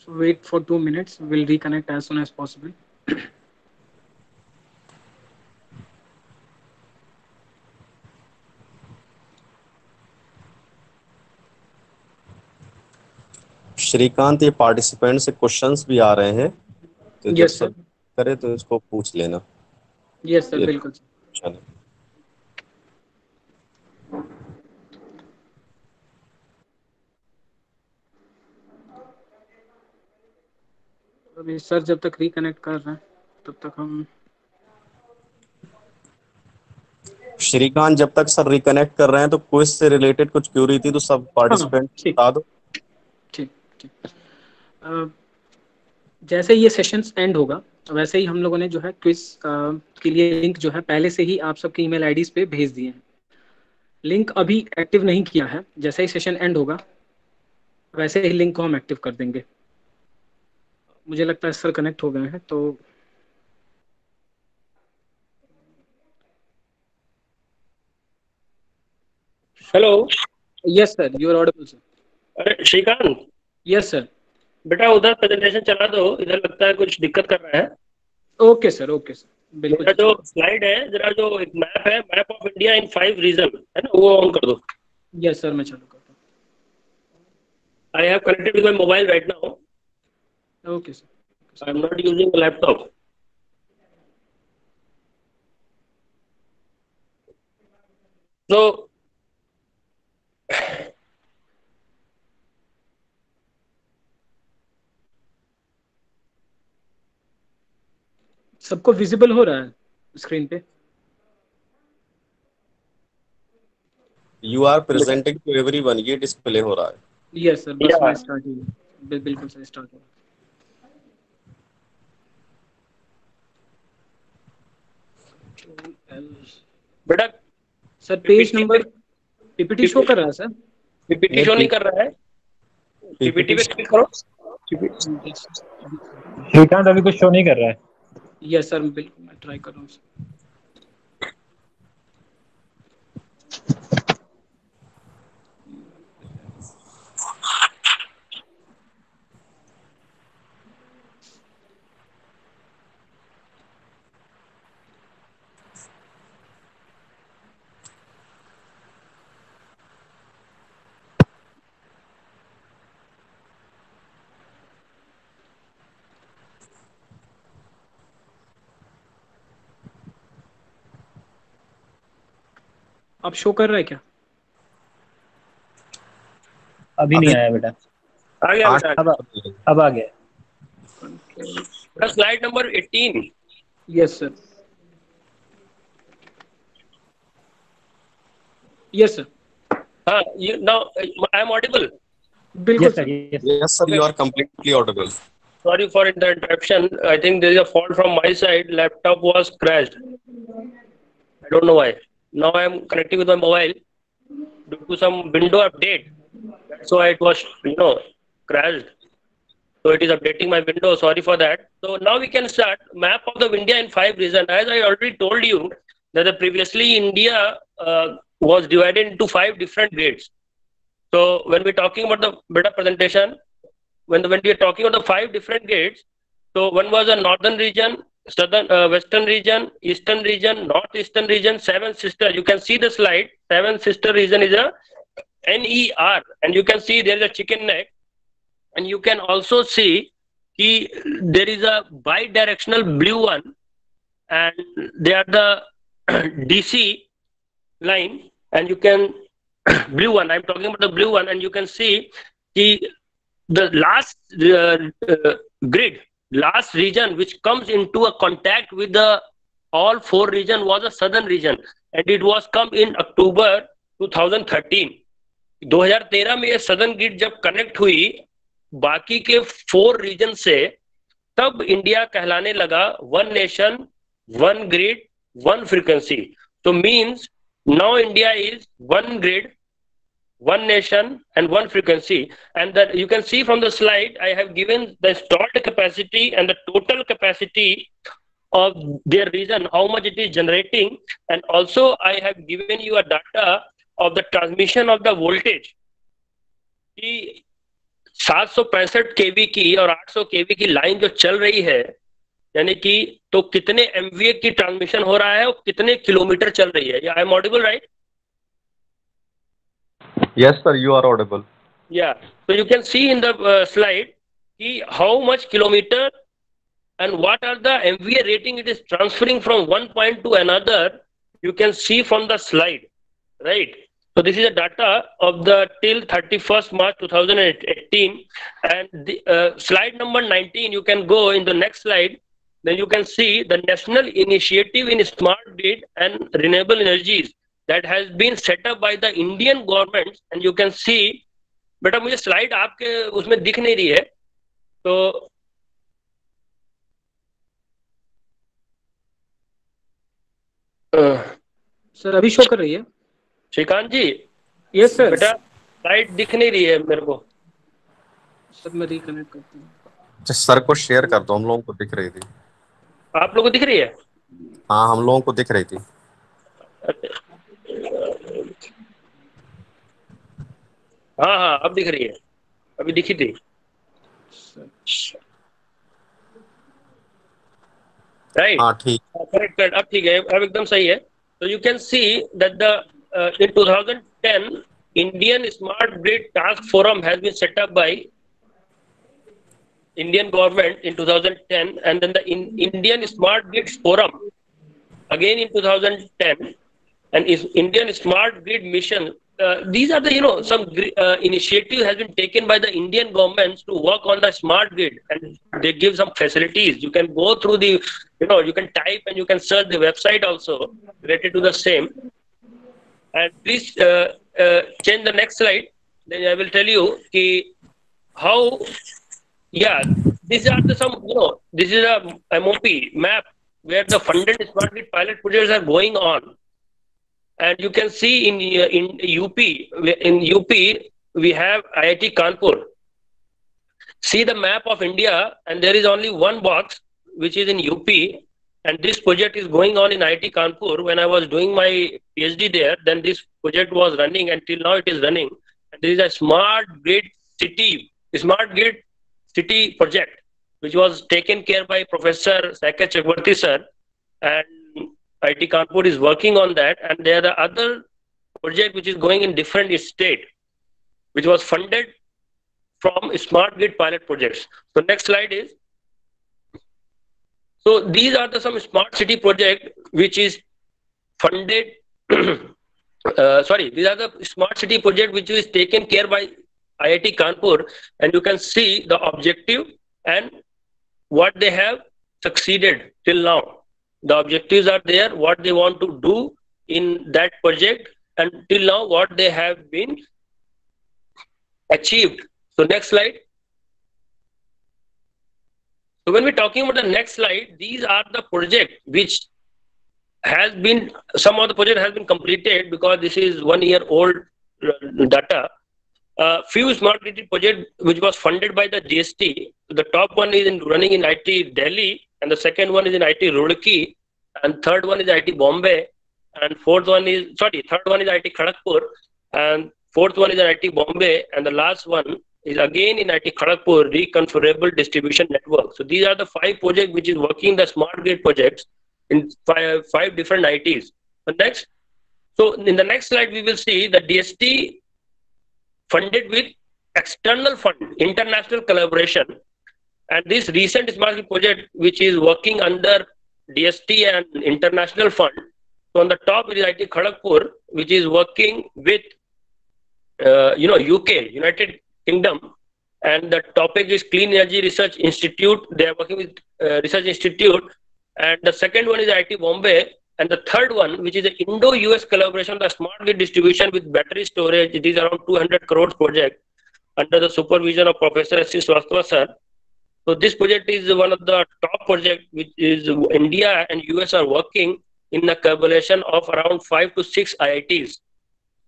So wait for 2 minutes. We'll reconnect as soon as possible. Shrikant, ये पार्टिसिपेंट से क्वेश्चंस भी आ रहे हैं, तो जब Yes, सर sir. करे तो इसको पूछ लेना. Yes, sir. ये बिल्कुल. चलो. अभी सर जब तक रिकनेक्ट कर रहे हैं तब तक हम. श्रीकांत, जब तक सर रिकनेक्ट कर रहे हैं तो क्विज से रिलेटेड कुछ क्यूरी थी तो सब पार्टिसिपेंट ठीक. बता दो. ठीक ठीक. जैसे ये सेशंस एंड होगा वैसे ही हम लोगों ने जो है क्विज के लिए लिंक जो है पहले से ही आप सबके ईमेल आईडीज पे भेज दिए हैं. लिंक अभी एक्टिव नहीं किया है. जैसे ही सेशन एंड होगा वैसे ही लिंक को हम एक्टिव कर देंगे. मुझे लगता है सर कनेक्ट हो गए हैं। तो hello. Yes sir, you are audible sir. अरे श्रीकांत, यस सर। बेटा उधर प्रेजेंटेशन चला दो, इधर लगता है कुछ दिक्कत कर रहा है। ओके सर, ओके सर, बिल्कुल। मेरा जो स्लाइड है, जरा जो एक मैप है, map of India in 5 region है ना, वो ऑन कर दो। यस सर, मैं चालू करता I have connected with my mobile right now. हूँ। Okay sir. I am not using a laptop. तो सबको विजिबल हो रहा है स्क्रीन पे? You are presenting to everyone, ये डिस्प्ले हो रहा है। यस सर, बस मैं स्टार्ट ही बिल्कुल सर, स्टार्ट हो रहा है। बेटा sir page number PPT show कर रहा है सर? पीपीटी शो नहीं कर रहा है। पीपीटी पे क्लिक करो। श्रीकांत अभी कुछ शो नहीं कर रहा है। यस सर, बिल्कुल मैं ट्राई कर रहा हूँ सर। अब शो कर रहा है क्या? अभी नहीं आया बेटा। आ गया बेटा। अब आ गया। Slide number 18। Yes sir. Yes sir. हाँ, you now I am audible. बिल्कुल Yes, sir. Sir. Yes sir, you are completely audible. Sorry for the interruption. I think there is a fault from my side. Laptop was crashed. I don't know why. Now I am connecting with my mobile due to some window update. That's why it was, crashed. So it is updating my window. Sorry for that. So now we can start map of the India in 5 regions. As I already told you that previously India was divided into 5 different grades. So when we're talking about the better presentation, when we are talking about the 5 different grades, so one was a northern region, southern, western region, eastern region, northeastern region, 7 sister. You can see the slide. 7 sister region is a NER, and you can see there is a chicken neck, and you can also see there is a bi-directional blue one, and they are the DC line, and you can blue one. I'm talking about the blue one, and you can see the last grid, last region which comes into a contact with the all 4 region was a southern region, and it was come in October 2013. 2013 में ये southern grid जब connect हुई बाकी के 4 reason से, तब India कहलाने लगा 1 nation 1 grid 1 frequency. So means now India is 1 grid, 1 nation and 1 frequency, and that you can see from the slide I have given the installed capacity and the total capacity of their region, how much it is generating, and also I have given you a data of the transmission of the voltage कि 765 kV की और 800 kV की line जो चल रही है, यानी कि तो कितने MVA की ट्रांसमिशन हो रहा है और कितने किलोमीटर चल रही है. I am audible right? Yes sir, you are audible. Yeah, so you can see in the slide how much kilometer and what are the MVA rating it is transferring from one point to another. You can see from the slide, right? So this is the data of the till 31st March 2018, and the slide number 19. You can go in the next slide. Then you can see the national initiative in smart grid and renewable energies that has been set up by the Indian government, and you can see. बेटा मुझे slide आपके उसमें दिख नहीं रही है, तो sir अभी शो कर रही है श्रीकांत जी? Yes sir. बेटा स्लाइड दिख नहीं रही है मेरे को. सर मैं रिकनेक्ट करता हूँ. सर को शेयर कर दो, हम लोगों को दिख रही थी। आप लोगों को दिख रही है? हाँ, हम लोगों को दिख रही थी। हाँ हाँ, अब दिख रही है, अभी दिखी थी। राइट, हाँ ठीक। करेक्ट करेक्ट, अब ठीक है, अब एकदम सही है। तो you can see that the in 2010 Indian Smart Grid Task Forum has been set up by Indian government in 2010, and then the Indian Smart Grid Forum again in 2010, and is Indian Smart Grid Mission. These are the some initiative has been taken by the Indian governments to work on the smart grid, and they give some facilities. You can go through the you can type and you can search the website also related to the same. And please change the next slide. Then I will tell you how. Yeah, these are the some this is a MOP map where the funded smart grid pilot projects are going on, and you can see in UP we have IIT Kanpur. See the map of India, and there is only one box which is in UP, and this project is going on in IIT Kanpur. When I was doing my PhD there, then this project was running, and till now it is running. And there is a smart grid city project, which was taken care by Professor Saket Chakrabarty sir, and IIT Kanpur is working on that. And there are the other project which is going in different state, which was funded from smart grid pilot projects. So next slide is. So these are the some smart city project which is funded. These are the smart city project which is taken care by IIT Kanpur, and you can see the objective and what they have succeeded till now. The objectives are there, what they want to do in that project, and till now what they have been achieved. So next slide. So when we're talking about the next slide, these are the project which has been, some of the project has been completed because this is 1 year old data. Few smart grid project which was funded by the GST. The top one is running in IIT Delhi, and the second one is in IIT Roorkee, and third one is IIT Bombay, and third one is IIT Kharagpur, and fourth one is IIT Bombay, and the last one is again in IIT Kharagpur, Reconfigurable Distribution Network. So these are the 5 projects which is working the smart grid projects in five different IITs. The next. So in the next slide, we will see the DST funded with external fund, international collaboration, and this recent smart grid project which is working under DST and international fund. So on the top is IIT Kharagpur, which is working with UK, United Kingdom, and the topic is Clean Energy Research Institute. They are working with Research Institute, and the second one is IIT Bombay, and the third one, which is the Indo-US collaboration, the smart grid distribution with battery storage. It is around 200 crores project under the supervision of Professor S.C. Srivastava sir. So this project is one of the top projects which is India and US are working in a collaboration of around 5 to 6 IITs.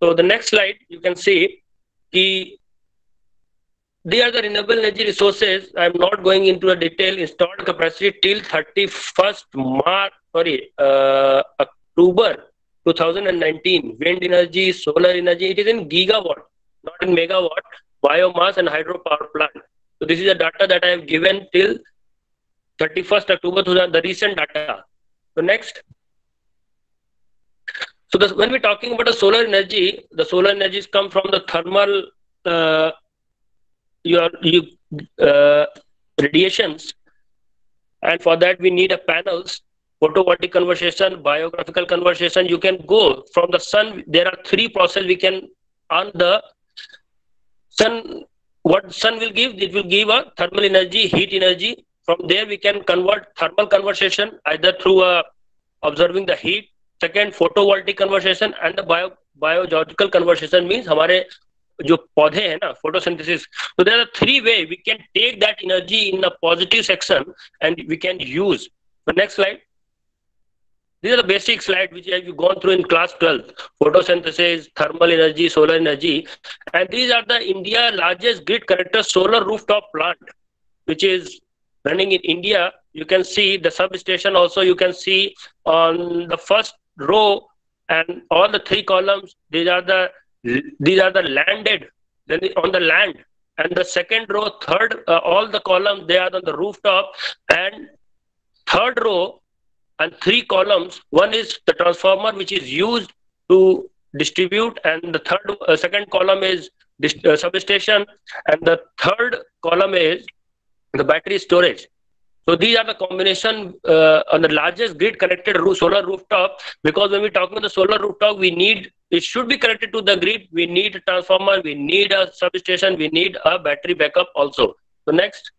So the next slide, you can see they are the renewable energy resources. I am not going into a detail. Installed capacity till 31st October 2019. Wind energy, solar energy. It is in gigawatt, not in megawatt. Biomass and hydropower plant. So this is the data that I have given till 31st October 2000. The recent data. So next. So when we're talking about the solar energies come from the thermal radiations, and for that we need a panels, photovoltaic conversion, biographical conversion. You can go from the sun. There are 3 processes we can on the sun. What sun will give? It will give a thermal energy, heat energy. From there we can convert thermal conversion either through observing the heat. Second, photovoltaic conversion, and the biogeological conversion means हमारे जो पौधे हैं ना, photosynthesis. So there are 3 ways we can take that energy in the positive section and we can use. The next slide. These are the basic slides which have you gone through in class 12. Photosynthesis, thermal energy, solar energy, and these are the India largest grid connector solar rooftop plant, which is running in India. You can see the substation also. You can see on the first row and all the 3 columns. These are the landed, then on the land. And the second row, third, all the columns, they are on the rooftop. And third row and 3 columns, one is the transformer which is used to distribute, and the second column is substation, and the third column is the battery storage. So these are the combination on the largest grid connected solar rooftop, because when we talk about the solar rooftop, it should be connected to the grid. We need a transformer, we need a substation, we need a battery backup also. So next.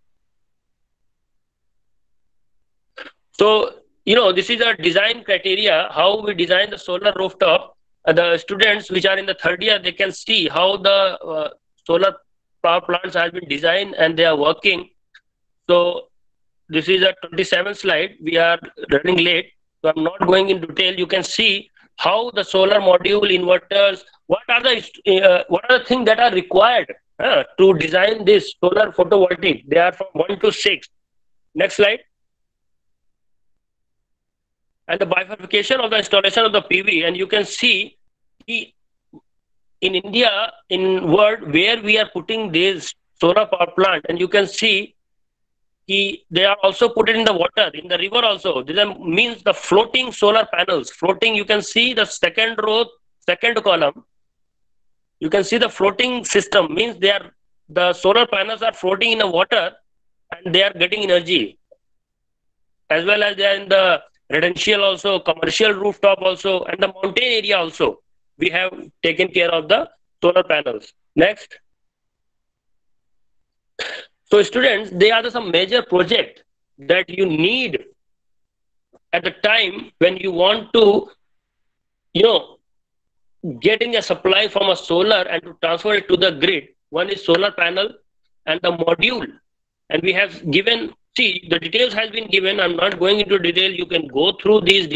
So, this is a design criteria, how we design the solar rooftop. The students which are in the 3rd year, they can see how the solar power plants have been designed and they are working. So this is a 27th slide. We are running late, so I'm not going in detail. You can see how the solar module, inverters, what are the things that are required to design this solar photovoltaic. They are from 1 to 6. Next slide. And the bifurcation of the installation of the PV, and you can see in India, in world where we are putting this solar power plant, and you can see they are also put it in the water, in the river also. This means the floating solar panels. Floating, you can see the second row, second column. You can see the floating system, means the solar panels are floating in the water and they are getting energy. As well as they are in the residential also, commercial rooftop also, and the mountain area also. We have taken care of the solar panels. Next. So students, they are some major project that you need at the time when you want to, getting a supply from a solar and to transfer it to the grid. One is solar panel and the module. And we have given, see, the details has been given. I'm not going into detail. You can go through these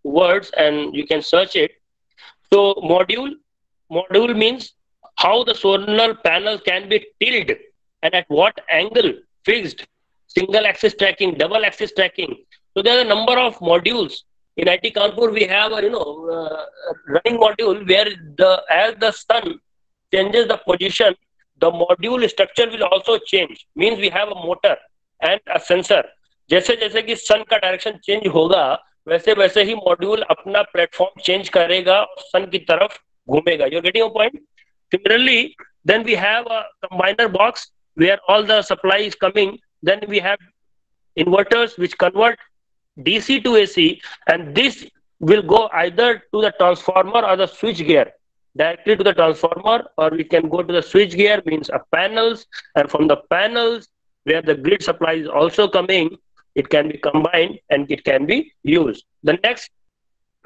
words and you can search it. So module means how the solar panel can be tilted and at what angle, fixed, single axis tracking, double axis tracking. So there are a number of modules. In IIT Kanpur, we have a running module where as the sun changes the position, the module structure will also change. Means we have a motor and a sensor. जैसे जैसे कि sun का direction change होगा, वैसे वैसे ही module अपना platform change करेगा और sun की तरफ घूमेगा. You're getting a point? Similarly, then we have a combiner box where all the supply is coming. Then we have inverters which convert DC to AC, and this will go either to the transformer or the switch gear, directly to the transformer, or we can go to the switch gear, means a panels, and from the panels where the grid supply is also coming, it can be combined and it can be used. The next,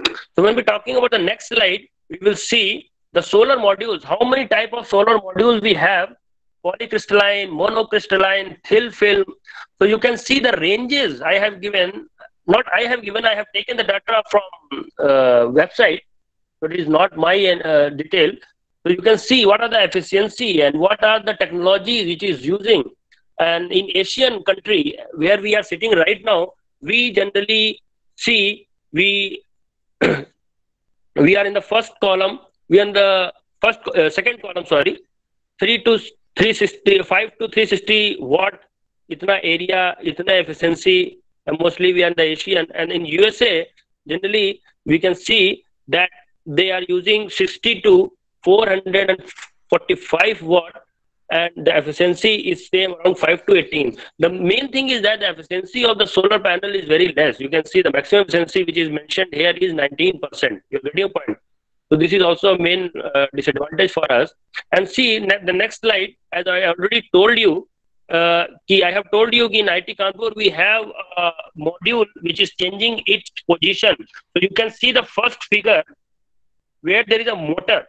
so when we're talking about the next slide, we will see the solar modules, how many type of solar modules we have: polycrystalline, monocrystalline, thin film. So you can see the ranges I have given. Not I have given, I have taken the data from website, so it is not my detail. So you can see what are the efficiency and what are the technologies which is using. And in Asian country where we are sitting right now, we generally see we we are in the first column. We are in the second column. Sorry, 5 to 360 watt. Itna area, itna efficiency. And mostly we are in the Asian, and in USA generally we can see that they are using 60 to 445 watt, and the efficiency is same around 5 to 18. The main thing is that the efficiency of the solar panel is very less. You can see the maximum efficiency which is mentioned here is 19%. You're getting a point. So this is also a main disadvantage for us. And see the next slide, as I already told you, I have told you in IIT Kanpur we have a module which is changing its position. So you can see the first figure where there is a motor,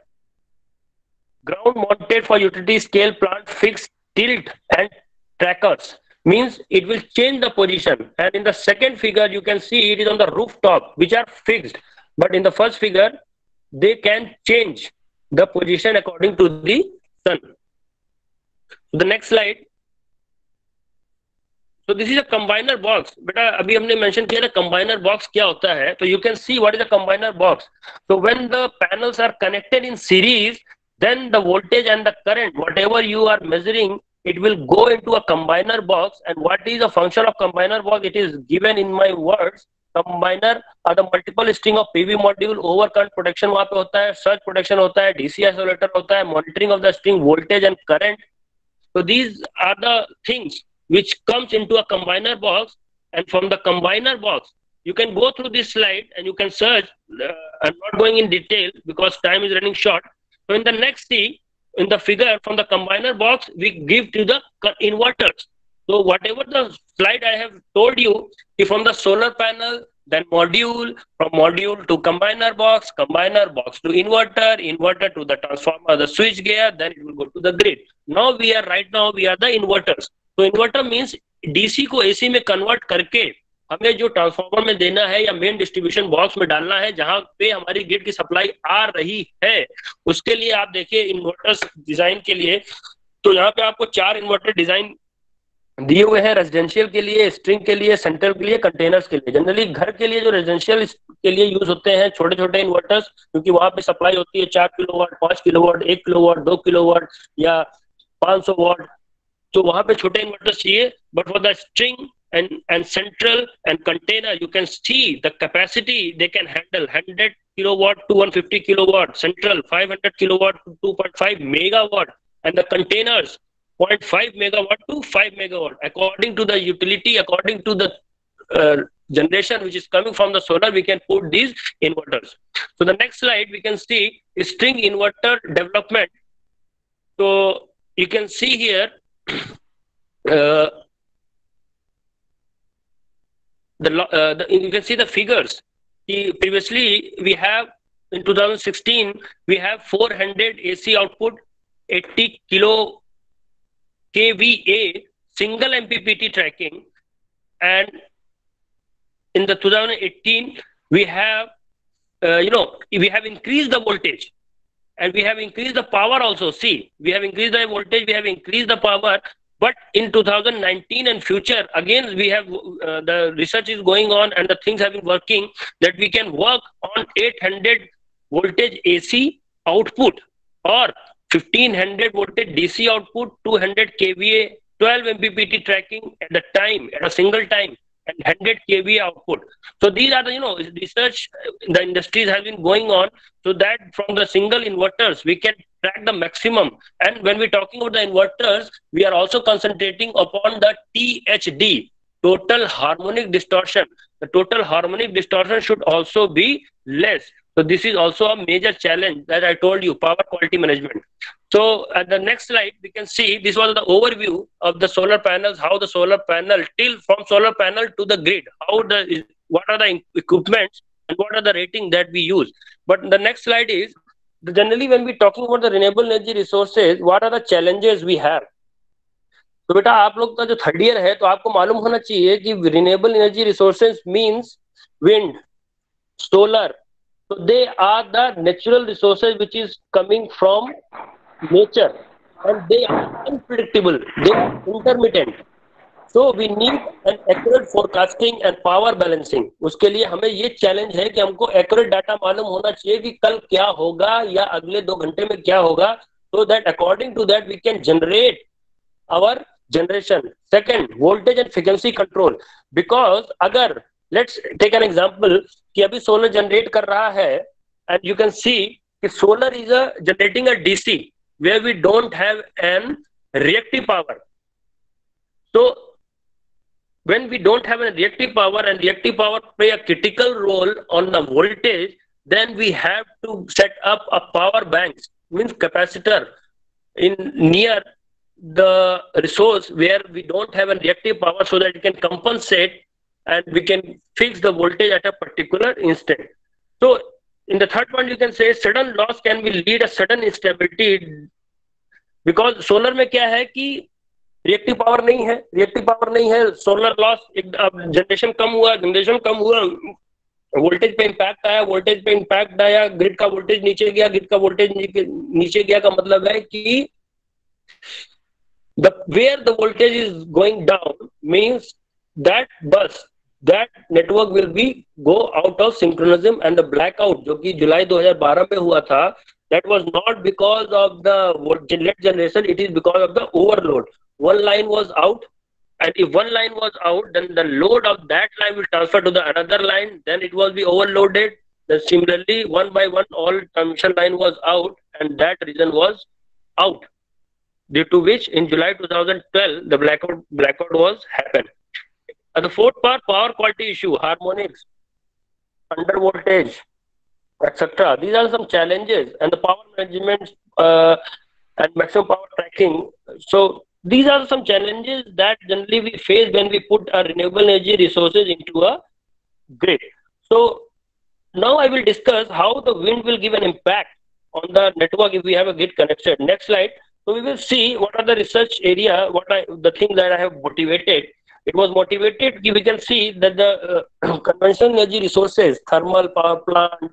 ground mounted for utility scale plant, fixed, tilt and trackers. Means it will change the position. And in the second figure you can see it is on the rooftop, which are fixed. But in the first figure they can change the position according to the sun. The next slide. So this is a combiner box. बेटा अभी हमने mention किया था combiner box क्या होता है. So you can see what is a combiner box. So when the panels are connected in series, then the voltage and the current, whatever you are measuring, it will go into a combiner box. And what is the function of combiner box? It is given in my words. Combiner are the multiple string of PV module, overcurrent protection वहाँ पे होता है, surge protection होता है, DC isolator होता है, monitoring of the string voltage and current. So these are the things which comes into a combiner box, and from the combiner box you can go through this slide and you can search. I'm not going in detail because time is running short. So in the next in the figure, from the combiner box we give to the inverters. So whatever the slide I have told you, if from the solar panel, then module, from module to combiner box to inverter, inverter to the transformer, the switch gear, then it will go to the grid. Now we are the inverters. तो inverter means DC को AC में convert करके हमें जो transformer में देना है या मेन डिस्ट्रीब्यूशन बॉक्स में डालना है जहां पे हमारी ग्रिड की सप्लाई आ रही है, उसके लिए आप देखिए इन्वर्टर्स डिजाइन के लिए, तो यहाँ पे आपको 4 इन्वर्टर डिजाइन दिए हुए हैं, रेजिडेंशियल के लिए, स्ट्रिंग के लिए, सेंट्रल के लिए, कंटेनर्स के लिए। जनरली घर के लिए जो रेजिडेंशियल के लिए यूज होते हैं छोटे छोटे इन्वर्टर्स, क्योंकि वहां पे सप्लाई होती है 4 किलोवाट, 5 किलोवाट, 1 किलोवाट, 2 किलोवाट या 500 वाट, तो वहां पे छोटे इन्वर्टर्स चाहिए। But for the string and central and container, you can see the capacity they can handle 100 kilowatt to 150 kilowatt, central 500 kilowatt to 2.5 megawatt, and the containers 0.5 megawatt to 5 megawatt, according to the utility, according to the generation which is coming from the solar, we can put these inverters. So the next slide we can see is string inverter development. So you can see here you can see the figures. Previously we have, in 2016 we have 400 AC output, 80 kilo kVA single MPPT tracking, and in the 2018 we have we have increased the voltage and we have increased the power also. See, we have increased the voltage, we have increased the power. But in 2019 and future, again, we have the research is going on and the things have been working that we can work on 800 voltage AC output or 1500 voltage DC output, 200 kVA, 12 MPPT tracking at the time, at a single time, and 100 kVA output. So these are the research the industries have been going on, so that from the single inverters we can track the maximum. And when we're talking about the inverters, we are also concentrating upon the THD, total harmonic distortion. The total harmonic distortion should also be less. So this is also a major challenge that I told you, power quality management. So at the next slide, we can see this was the overview of the solar panels, how the solar panel from solar panel to the grid, what are the equipments and what are the rating that we use. But the next slide is, generally when we talking about the renewable energy resources, what are the challenges we have. तो बेटा आप लोग का जो third year है तो आपको मालूम होना चाहिए कि renewable energy resources means wind, solar. So they are the natural resources which is coming from nature, and they are unpredictable, they are intermittent. So we need an accurate forecasting and power balancing. उसके लिए हमें ये challenge है कि हमको accurate data मालूम होना चाहिए कि कल क्या होगा या अगले 2 घंटे में क्या होगा, so that according to that we can generate our generation. Second, voltage and frequency control. Because अगर let's take an example कि अभी solar generate कर रहा है, and you can see कि solar is generating a DC where we don't have an reactive power. So when we don't have a reactive power and reactive power play a critical role on the voltage, then we have to set up a power bank, means capacitor in near the resource where we don't have a reactive power, so that it can compensate and we can fix the voltage at a particular instant. So in the third point you can say sudden loss can be lead a sudden instability, because solar में क्या है कि reactive power नहीं है, solar loss, generation कम हुआ, voltage पे impact आया, grid का वोल्टेज नीचे गया, का मतलब है कि where the voltage is going down means that bus, that network will be go out of synchronism, and the blackout जो कि जुलाई 2012 में हुआ था, that was not because of the lead generation, it is because of the overload. One line was out, and if one line was out, then the load of that line will transfer to the another line, then it will be overloaded. Then similarly, one by one, all transmission line was out, and that region was out, due to which in July 2012 the blackout was happened. And the fourth part, power quality issue, harmonics, under voltage, etc. These are some challenges, and the power management and maximum power tracking. So these are some challenges that generally we face when we put our renewable energy resources into a grid. So now I will discuss how the wind will give an impact on the network if we have a grid connected. Next slide. So we will see what are the research area, the things that I have motivated. It was motivated, we can see that the conventional energy resources, thermal power plant,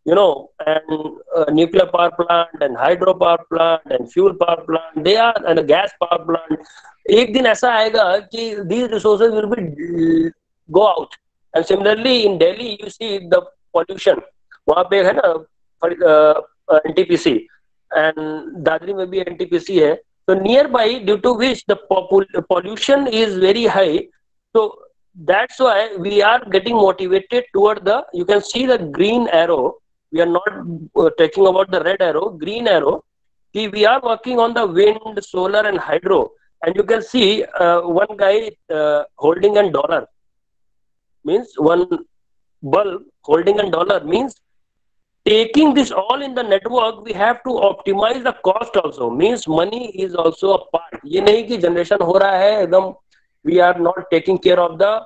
you know, and nuclear power plant, and hydro power plant, and fuel power plant, they are, and a gas power plant. एक दिन ऐसा आएगा कि these resources will be go out. And similarly in Delhi you see the pollution, वहाँ पे है ना NTPC, and Dadri में भी NTPC है. So nearby, due to which the pollution is very high. So that's why we are getting motivated toward the, you can see the green arrow. We are not talking about the red arrow, green arrow. We are working on the wind, solar and hydro. And you can see one guy holding a dollar. Means one bulb holding a dollar means taking this all in the network, we have to optimize the cost also. Means money is also a part. ये नहीं कि generation हो रहा है एकदम, we are not taking care of the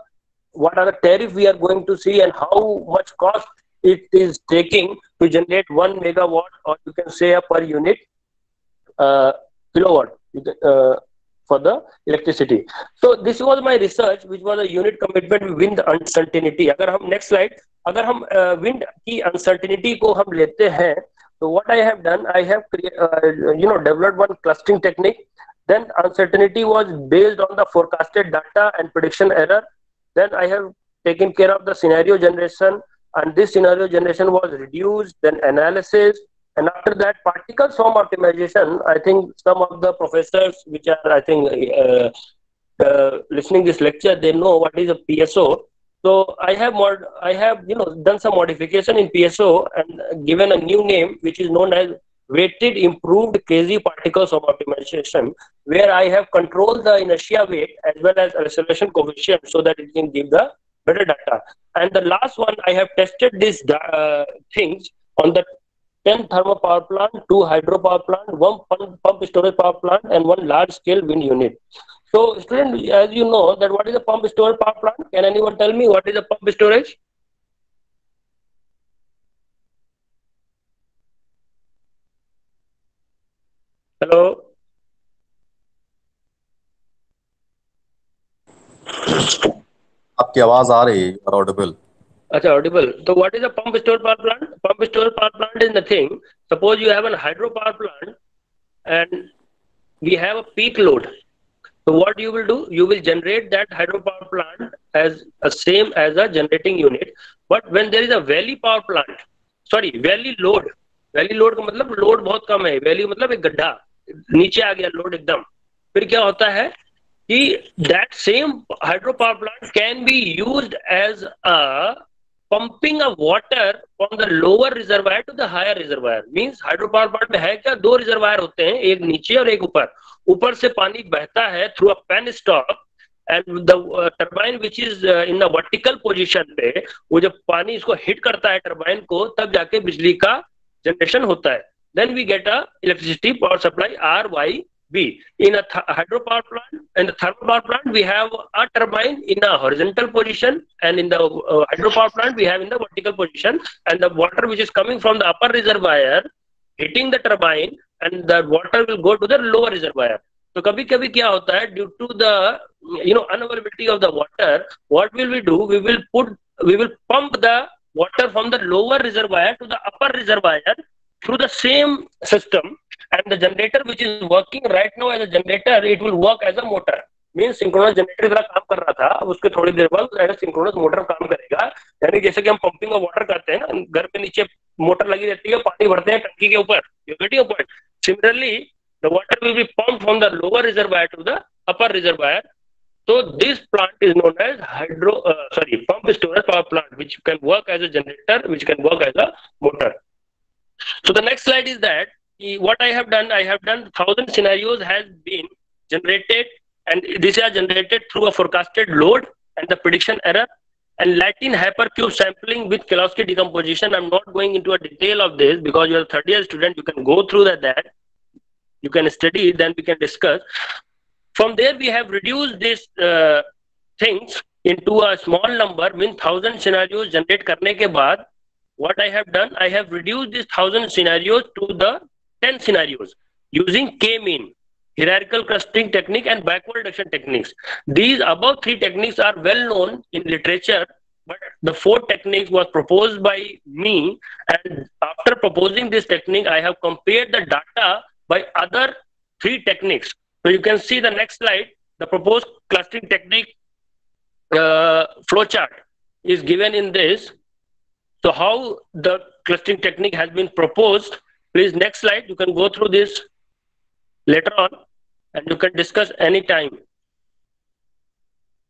what are the tariff we are going to see and how much cost it is taking to generate 1 megawatt, or you can say a per unit kilowatt for the electricity. So this was my research, which was a unit commitment with wind uncertainty. अगर हम next slide, अगर हम wind की uncertainty को हम लेते हैं, so what I have done, I have developed one clustering technique. Then uncertainty was based on the forecasted data and prediction error. Then I have taken care of the scenario generation, and this scenario generation was reduced, then analysis, and after that particle swarm optimization. I think some of the professors which are, I think, listening this lecture, they know what is a PSO. So I have done some modification in PSO and given a new name which is known as weighted improved quasi particle swarm optimization, where I have controlled the inertia weight as well as acceleration coefficient so that it can give the better data. And the last one, I have tested these things on the 10 thermal power plant, 2 hydro power plant, 1 pump storage power plant, and 1 large scale wind unit. So student, as you know that what is a pump storage power plant? Can anyone tell me what is a pump storage? Hello? आपकी आवाज आ रही है, you are audible. Achha, audible. So what is a pump storage power plant? Pump storage power plant is nothing. Suppose you have a hydro power plant and we have a peak load. So what you will do? You will generate that hydro power plant as a same as a generating unit. But when there is a valley power plant, valley load का मतलब load बहुत कम है. Valley मतलब एक गड्ढा, नीचे आ गया load एकदम. फिर क्या होता है कि that same hydro power plant can be used as a pumping of water from the lower reservoir to the higher reservoir. Means hydro power plant में है क्या, 2 रिजर्वायर होते हैं, एक नीचे और एक ऊपर. ऊपर से पानी बहता है through a penstock, and the turbine which is in the vertical position पे, वो जब पानी इसको hit करता है turbine को, तब जाके बिजली का generation होता है. Then we get a electricity power supply RYB. In a hydro power plant and the thermal power plant, we have a turbine in a horizontal position, and in the hydro power plant we have in the vertical position, and the water which is coming from the upper reservoir hitting the turbine, and the water will go to the lower reservoir. So कभी-कभी क्या होता है, due to the unavailability of the water, what will we do? We will pump the water from the lower reservoir to the upper reservoir through the same system, and the generator which is working right now as a generator, it will work as a motor. Means synchronous generator का काम कर रहा था, अब उसके थोड़ी देर बाद as synchronous motor काम करेगा। यानी जैसे कि हम पंपिंग ऑफ वाटर करते हैं ना, घर पे नीचे मोटर लगी रहती है, पानी भरते हैं टंकी के ऊपर, you get your point. Similarly the water will be pumped from the lower reservoir to the upper reservoir. So this plant is known as pump storage power plant, which can work as a generator, which can work as a motor. So the next slide is that what I have done 1,000 scenarios has been generated, and these are generated through a forecasted load and the prediction error and Latin hypercube sampling with Kalowski decomposition. I'm not going into a detail of this because you're a third year student. You can go through that. You can study, then we can discuss. From there, we have reduced these things into a small number, means 1,000 scenarios generate करने के बाद, what I have done, I have reduced these 1,000 scenarios to the 10 scenarios using K-mean, hierarchical clustering technique and backward reduction techniques. These above three techniques are well known in literature, but the fourth technique was proposed by me, and after proposing this technique, I have compared the data by other three techniques. So you can see the next slide, the proposed clustering technique flowchart is given in this. So how the clustering technique has been proposed, please next slide, you can go through this later on and you can discuss anytime.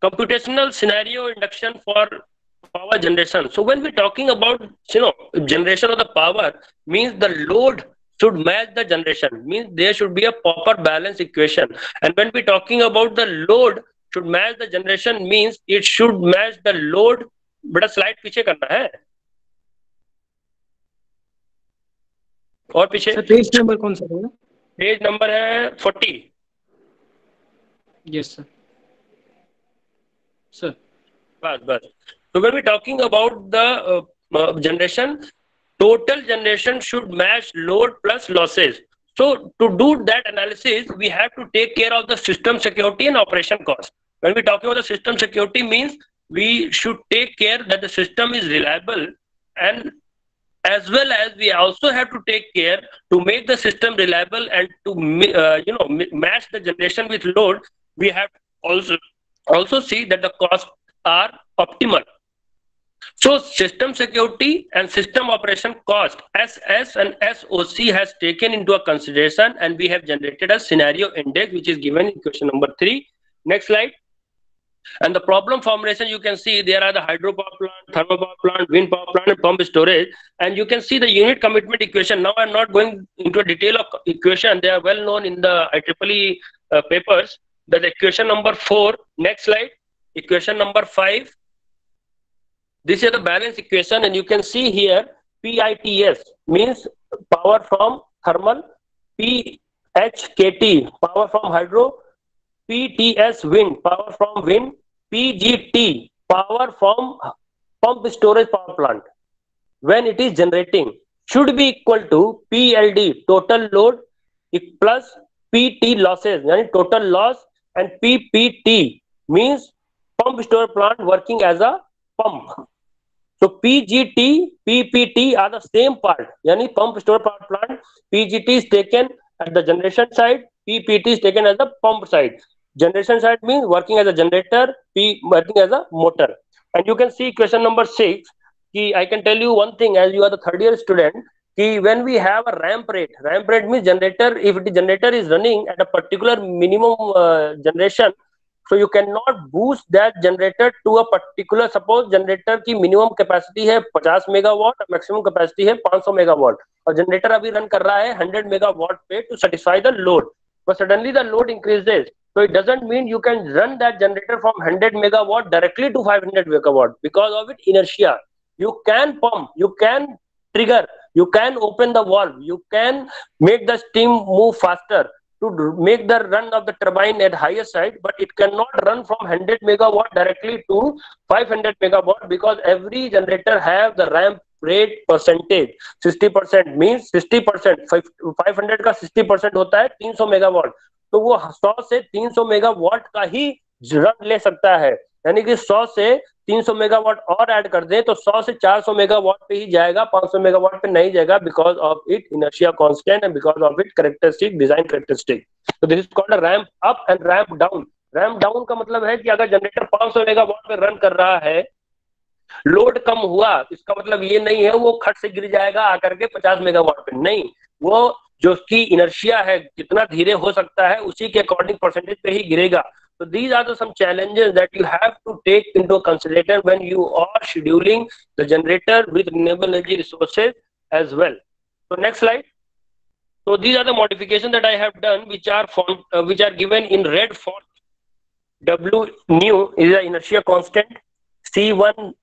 Computational scenario induction for power generation. So when we're talking about, generation of the power, means the load should match the generation, means there should be a proper balance equation. And when we're talking about the load should match the generation, means it should match the load. बड़ा slide पीछे करना है और पीछे page number कौन सा है? Page number है 40. Yes, sir. Sir. बस. So when we're talking about the generation, total generation should match load plus losses. So to do that analysis, we have to take care of the system security and operation cost. When we talk about the system security, means we should take care that the system is reliable, and as well as we also have to take care to make the system reliable and to match the generation with load. We have also see that the costs are optimal. So system security and system operation cost, SS and SOC has taken into a consideration, and we have generated a scenario index which is given in question number 3. Next slide. And the problem formulation, you can see there are the hydropower plant, thermal power plant, wind power plant, and pump storage. And you can see the unit commitment equation. Now I'm not going into a detail of equation. They are well known in the IEEE papers. The equation number 4. Next slide. Equation number 5. This is the balance equation, and you can see here PITS means power from thermal, PHKT power from hydro, PTS wind power from wind, PGT power from pump storage power plant when it is generating should be equal to PLD total load plus PT losses, yani total loss, and PPT means pump storage plant working as a pump. So PGT, PPT are the same part. Yani pump storage power plant, PGT is taken at the generation side, PPT is taken as the pump side. Generation side means working as a generator, P working as a motor. And you can see question number 6. I can tell you one thing, as you are the third year student, when we have a ramp rate means generator, if the generator is running at a particular minimum generation, so you cannot boost that generator to a particular, suppose generator की minimum capacity है 50 megawatt, maximum capacity है 500 megawatt, और generator अभी run कर रहा है 100 megawatt पे to satisfy the load, but suddenly the load increases, so it doesn't mean you can run that generator from 100 megawatt directly to 500 megawatt because of its inertia. You can pump, you can trigger, you can open the valve, you can make the steam move faster to make the run of the turbine at higher side, but it cannot run from 100 megawatt directly to 500 megawatt because every generator have the ramp rate percentage. 60% means 60%, 500 का 60% होता है 300 megawatt, तो वो 100 से 300 megawatt का ही run ले सकता है. यानी कि 100 से 300 मेगावाट और ऐड कर दें तो 100 से 400 मेगावाट पे ही जाएगा, 500 मेगावाट पे नहीं जाएगा, because of it inertia constant and because of it characteristic, design characteristic. तो this is called a ramp up and ramp down. Ramp down का मतलब है कि अगर जनरेटर 500 मेगावाट पे रन कर रहा है, लोड कम हुआ, इसका मतलब ये नहीं है वो खट से गिर जाएगा आकर के 50 मेगावाट पे, नहीं, वो जो उसकी इनर्शिया है जितना धीरे हो सकता है उसी के अकॉर्डिंग परसेंटेज पे ही गिरेगा। So these are the some challenges that you have to take into consideration when you are scheduling the generator with renewable energy resources as well. So next slide. So these are the modifications that I have done, which are given in red font. W new is the inertia constant. C1,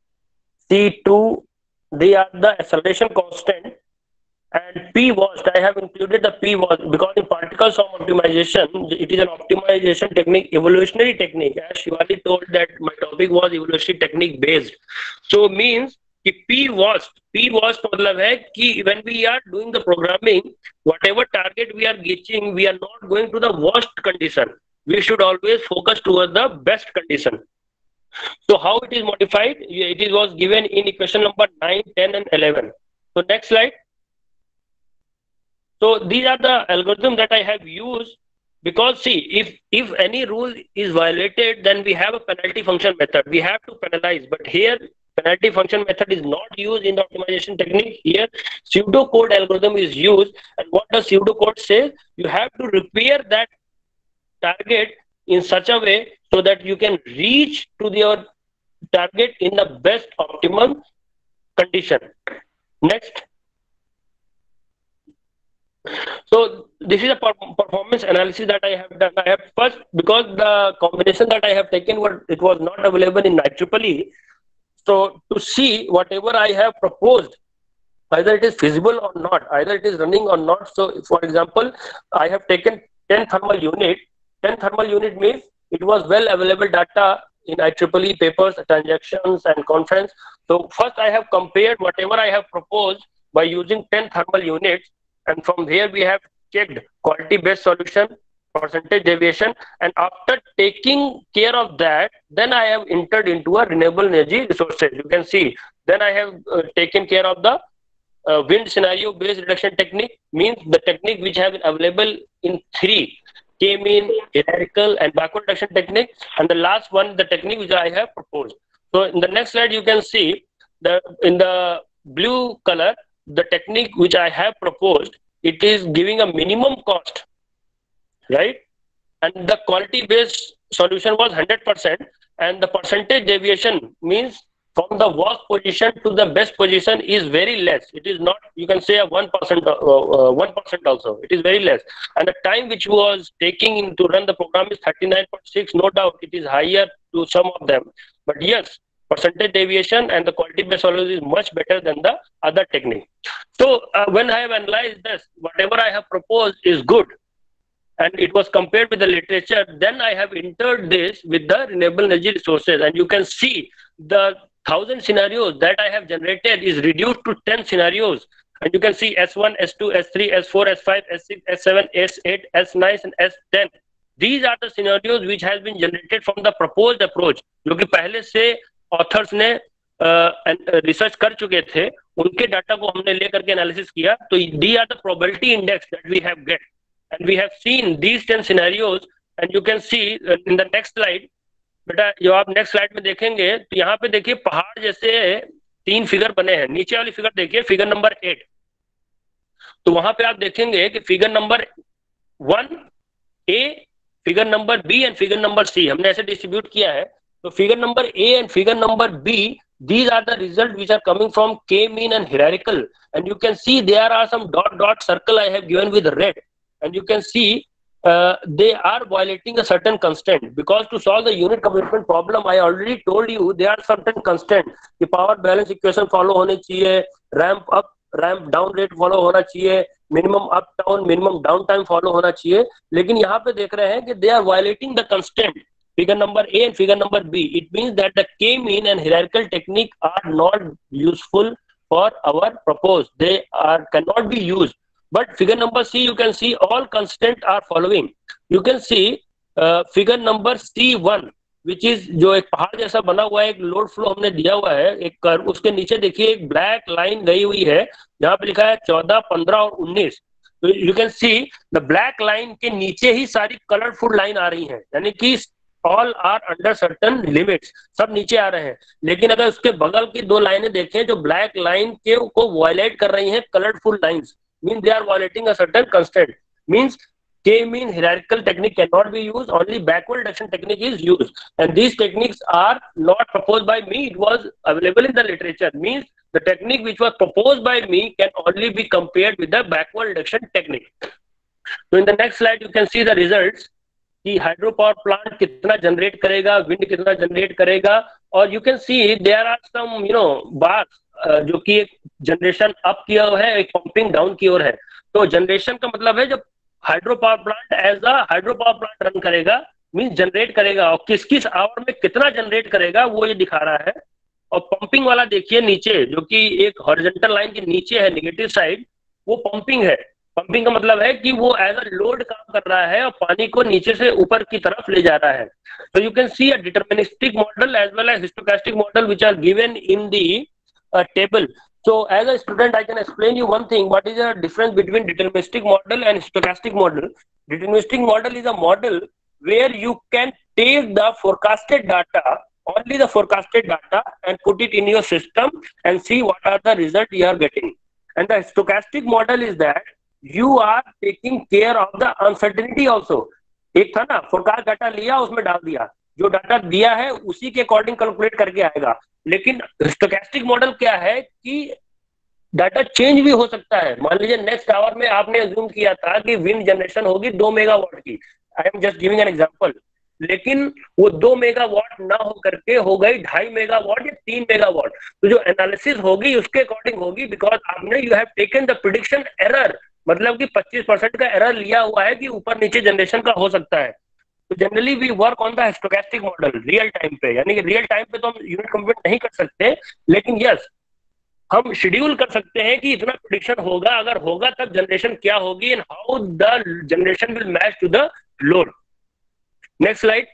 C2, they are the acceleration constant. And P washed, I have included the P washed because in particle sum optimization, it is an optimization technique, evolutionary technique. As Shivali told that my topic was evolutionary technique based. So means कि P washed मतलब है कि when we are doing the programming, whatever target we are reaching, we are not going to the worst condition. We should always focus towards the best condition. So how it is modified? It was given in equation number 9, 10 and 11. So next slide. So these are the algorithms that I have used, because see, if any rule is violated, then we have a penalty function method. We have to penalize, but here penalty function method is not used in the optimization technique. Here pseudocode algorithm is used, and what does pseudocode say? You have to repair that target in such a way so that you can reach to your target in the best optimum condition. Next. So this is a performance analysis that I have done. I have first, because the combination that I have taken, it was not available in IEEE. So to see whatever I have proposed, either it is feasible or not, either it is running or not. So for example, I have taken 10 thermal unit. 10 thermal unit means it was well available data in IEEE papers, transactions and conference. So first I have compared whatever I have proposed by using 10 thermal units. And from here we have checked quality based solution, percentage deviation, and after taking care of that, then I have entered into a renewable energy resources. You can see, then I have taken care of the wind scenario based reduction technique, means the technique which have been available in 3, K-mean, hierarchical and backward reduction technique, and the last one, the technique which I have proposed. So in the next slide you can see that in the blue color, the technique which I have proposed, it is giving a minimum cost, right? And the quality based solution was 100%, and the percentage deviation means from the worst position to the best position is very less. It is not, you can say a 1%, 1% also. It is very less. And the time which was taking to run the program is 39.6. No doubt it is higher to some of them. But yes, percentage deviation and the quality based solution is much better than the other technique. So when I have analyzed this, whatever I have proposed is good, and it was compared with the literature, then I have entered this with the renewable energy resources, and you can see the 1000 scenarios that I have generated is reduced to 10 scenarios, and you can see S1, S2, S3, S4, S5, S6, S7, S8, S9 and S10. These are the scenarios which has been generated from the proposed approach, जो कि पहले से authors ने research कर चुके थे, उनके data को हमने लेकर के एनालिसिस किया. तो they are the probability index that we have get, and we have seen these 10 scenarios, and you can see in the next slide. बेटा जो आप नेक्स्ट स्लाइड में देखेंगे तो यहाँ पे देखिए पहाड़ जैसे 3 फिगर बने हैं. नीचे वाली फिगर देखिए, फिगर नंबर 8. तो वहां पे आप देखेंगे कि figure number 1A, figure number B and figure number C हमने ऐसे डिस्ट्रीब्यूट किया है. So figure number A and figure number B, these are the results which are coming from K-mean and hierarchical, and you can see there are some dot circle I have given with red, and you can see they are violating a certain constraint, because to solve the unit commitment problem I already told you there are certain constraints. The power balance equation follow होने चाहिए, ramp up ramp down rate follow होना चाहिए, minimum up down minimum down time follow होना चाहिए. लेकिन यहाँ पे देख रहे हैं कि they are violating the constraint. Figure number A and figure number B. It means that the K-mean and hierarchical technique are not useful for our proposed. They cannot be used. But figure number C, you can see all constraints are following. You can see figure number C1. Which is जो एक पहाड़ जैसा बना हुआ है, एक load flow हमने दिया हुआ है एक कर्व, उसके नीचे देखिए एक ब्लैक लाइन गई हुई है जहां पे लिखा है 14, 15 और 19। तो you can see the black line के नीचे ही सारी कलरफुल लाइन आ रही है, यानी कि all are under certain limits, सब नीचे आ रहे हैं। लेकिन अगर उसके बगल की दो लाइनें देखें जो ब्लैक लाइन के को वायलेट कर रही हैं, colourful lines, mean they are violating a certain constraint, means K mean hierarchical technique cannot be used, only backward reduction technique is used, and these techniques are not proposed by me, it was available in the literature, means the technique which was proposed by me can only be compared with the backward reduction technique. So in the next slide you can see the results कि hydro power plant कितना generate करेगा, wind कितना generate करेगा, और you can see there are some bars जो कि एक generation up की ओर है, एक पंपिंग डाउन की ओर है। तो जनरेशन का मतलब है जब hydro power plant as a hydro power plant run करेगा, मींस जनरेट करेगा, और किस किस आवर में कितना जनरेट करेगा वो ये दिखा रहा है। और पंपिंग वाला देखिए नीचे, जो कि एक हॉरिजॉन्टल लाइन के नीचे है नेगेटिव साइड, वो पंपिंग है। पंपिंग का मतलब है कि वो एज अ लोड काम कर रहा है और पानी को नीचे से ऊपर की तरफ ले जा रहा है। तो you can see a deterministic model as well as stochastic model which are given in the table. So as a student I can explain you one thing, what is the difference between deterministic model and stochastic model. Deterministic model is a model where you can take the forecasted data, only the forecasted data, and put it in your system and see what are the result you are getting. And the stochastic model is that you are taking care of the uncertainty also. एक था ना, forecast data लिया उसमें डाल दिया, जो data दिया है उसी के अकॉर्डिंग कैलकुलेट करके आएगा। लेकिन स्टोचैस्टिक मॉडल क्या है कि डाटा चेंज भी हो सकता है। मान लीजिए नेक्स्ट आवर में आपने अज्यूम किया था कि विंड जनरेशन होगी 2 मेगावाट की, I am just giving an example, लेकिन वो 2 मेगावाट ना हो करके हो गई 2.5 मेगावाट या 3 मेगावाट। तो जो एनालिसिस होगी उसके अकॉर्डिंग होगी, बिकॉज आपने you have taken the prediction error, मतलब कि 25% का एरर लिया हुआ है कि ऊपर नीचे जनरेशन का हो सकता है। तो generally we work on the stochastic model real time पे, यानी कि रियल टाइम पे तो हम यूनिट कंप्यूट नहीं कर सकते, लेकिन यस हम शेड्यूल कर सकते हैं कि इतना प्रेडिक्शन होगा, अगर होगा तब जनरेशन क्या होगी and how the generation will match to the load. Next slide.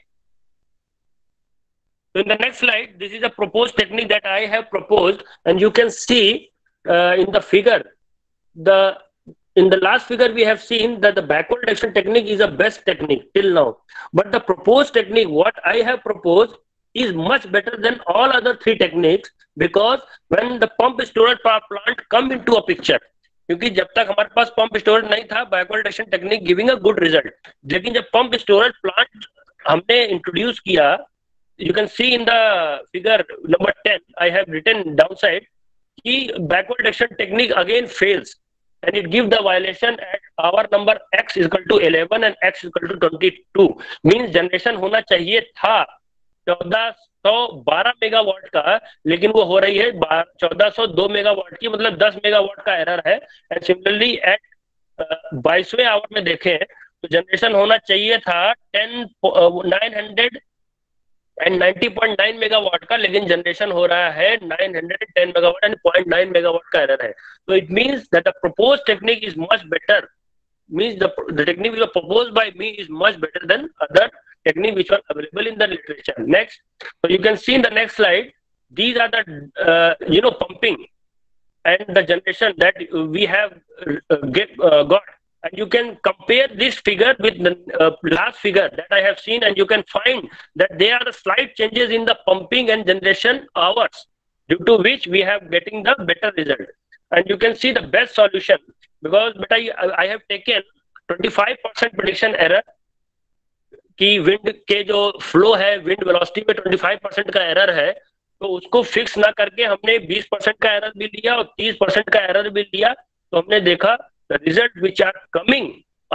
So in the next slide, this is a proposed technique that I have proposed, and you can see in the figure, in the last figure we have seen that the backward reduction technique is the best technique till now, but the proposed technique what I have proposed is much better than all other three techniques, because when the pump storage power plant come into a picture, क्योंकि जब तक हमारे पास pump storage नहीं था backward reduction technique giving a good result, लेकिन जब pump storage plant हमने introduce किया, you can see in the figure number 10 I have written downside कि backward reduction technique again fails and it gives the violation at hour number x is equal to 11 and x is equal to 22, means generation होना चाहिए था 1412 megawatt का, लेकिन वो हो रही है 1402 मेगावाट की, मतलब 10 मेगावाट का एरर है। एंड सिमिलरली एट 22वें आवर में देखें तो जनरेशन होना चाहिए था 90.9 मेगावाट का, लेकिन जनरेशन हो रहा है 910 मेगावाट एंड 0.9 मेगावाट का एरर है। तो it means that the proposed technique is much better, means the technique which was proposed by me is much better than other technique which were available in the literature. Next, so you can see in the next slide, these are the pumping and the generation that we have got. And you can compare this figure with the last figure that I have seen, and you can find that there are slight changes in the pumping and generation hours, due to which we have getting the better result. And you can see the best solution, because but I have taken 25% prediction error कि wind के जो flow है, wind velocity में 25% का error है, तो उसको fix ना करके हमने 20% का एरर भी लिया और 30% का एरर भी लिया। तो हमने देखा the result which are coming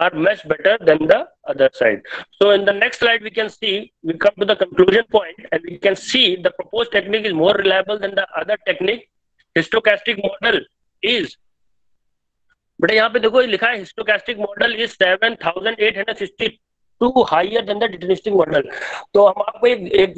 are much better than the other side. So in the next slide we can see, we come to the conclusion point, and we can see the proposed technique is more reliable than the other technique. Stochastic model is, but यहाँ पे देखो लिखा है stochastic model is 7862 higher than the deterministic model. तो हम आपको एक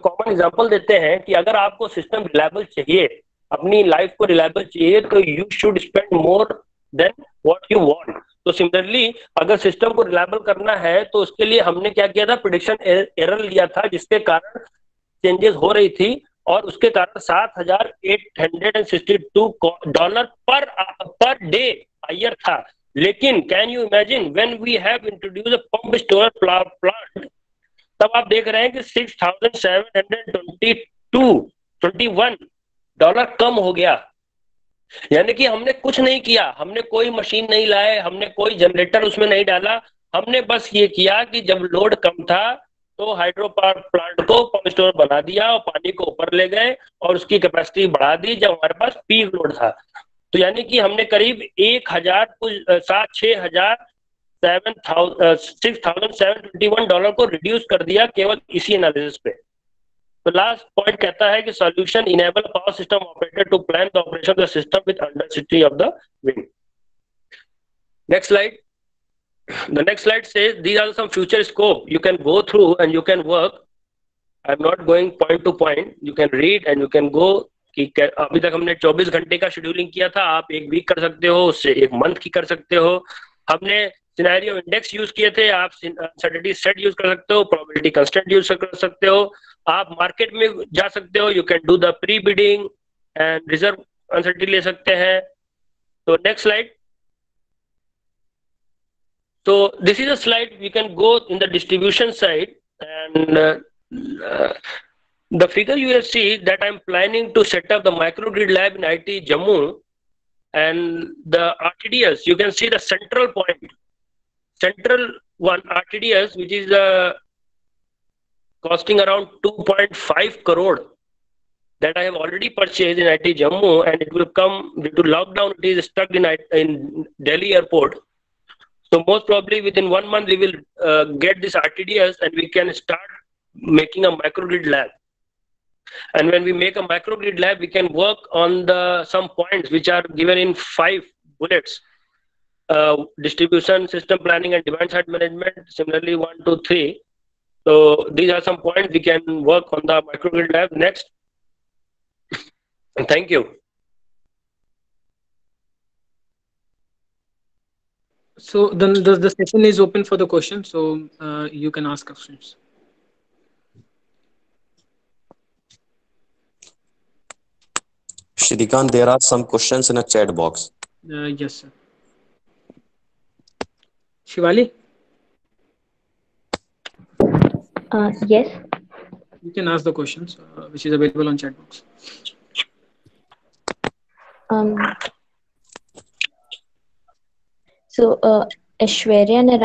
common example देते हैं कि अगर आपको सिस्टम रिलायबल चाहिए, अपनी लाइफ को रिलायबल चाहिए, तो you should spend more than what you want. तो तो सिमिलरली अगर सिस्टम को रिलायबल करना है तो उसके लिए हमने क्या किया था, प्रिडिक्शन एरर लिया था, जिसके कारण चेंजेस हो रही थी और उसके कारण $7,862 पर डे हायर था। लेकिन can you imagine when we have introduce a pump storage plant, तब आप देख रहे हैं कि $6,721 कम हो गया। यानी कि हमने कुछ नहीं किया, हमने कोई मशीन नहीं लाए, हमने कोई जनरेटर उसमें नहीं डाला, हमने बस ये किया कि जब लोड कम था तो हाइड्रो पावर प्लांट को पंप स्टोर बना दिया और पानी को ऊपर ले गए और उसकी कैपेसिटी बढ़ा दी जब हमारे पास पीक लोड था। तो यानी कि हमने करीब 6,721 डॉलर को रिड्यूस कर दिया केवल इसी एनालिसिस पे। तो लास्ट पॉइंट कहता है कि solution enable power system operator to plan the operation of the system with uncertainty of the wind. Next slide. The next slide says these are some future scope you can go through and you can work. I'm not going point to point. You can read and you can go. कि अभी तक हमने 24 घंटे का scheduling किया था, आप एक वीक कर सकते हो, उससे एक मंथ की कर सकते हो। हमने सिनेरियो इंडेक्स यूज किए थे, आप अनसर्टेनिटी सेट यूज कर सकते हो, प्रोबेबिलिटी कंस्टेंट यूज कर सकते हो, आप मार्केट में जा सकते हो, you can do the pre bidding and reserve uncertainty ले सकते हैं। तो next slide. So this is a slide we can go in the distribution side, and the figure you will see that I'm planning to set up the microgrid lab in IIT Jammu, and the RTDS, you can see the central point, central one RTDS, which is costing around 2.5 crore that I have already purchased in IIT Jammu, and it will come due to lockdown. It is stuck in Delhi airport. So most probably within 1 month we will get this RTDS and we can start making a microgrid lab. And when we make a microgrid lab, we can work on some points which are given in 5 bullets: distribution, system planning, and demand side management. Similarly, 1, 2, 3. So these are some points we can work on the microgrid lab. Next. Thank you. So then the session is open for the questions, so you can ask questions. Shrikant, there are some questions in a chat box. Yes, sir. Shivali? Yes. You can ask the questions which is available on chat box. So Aishwarya Narayan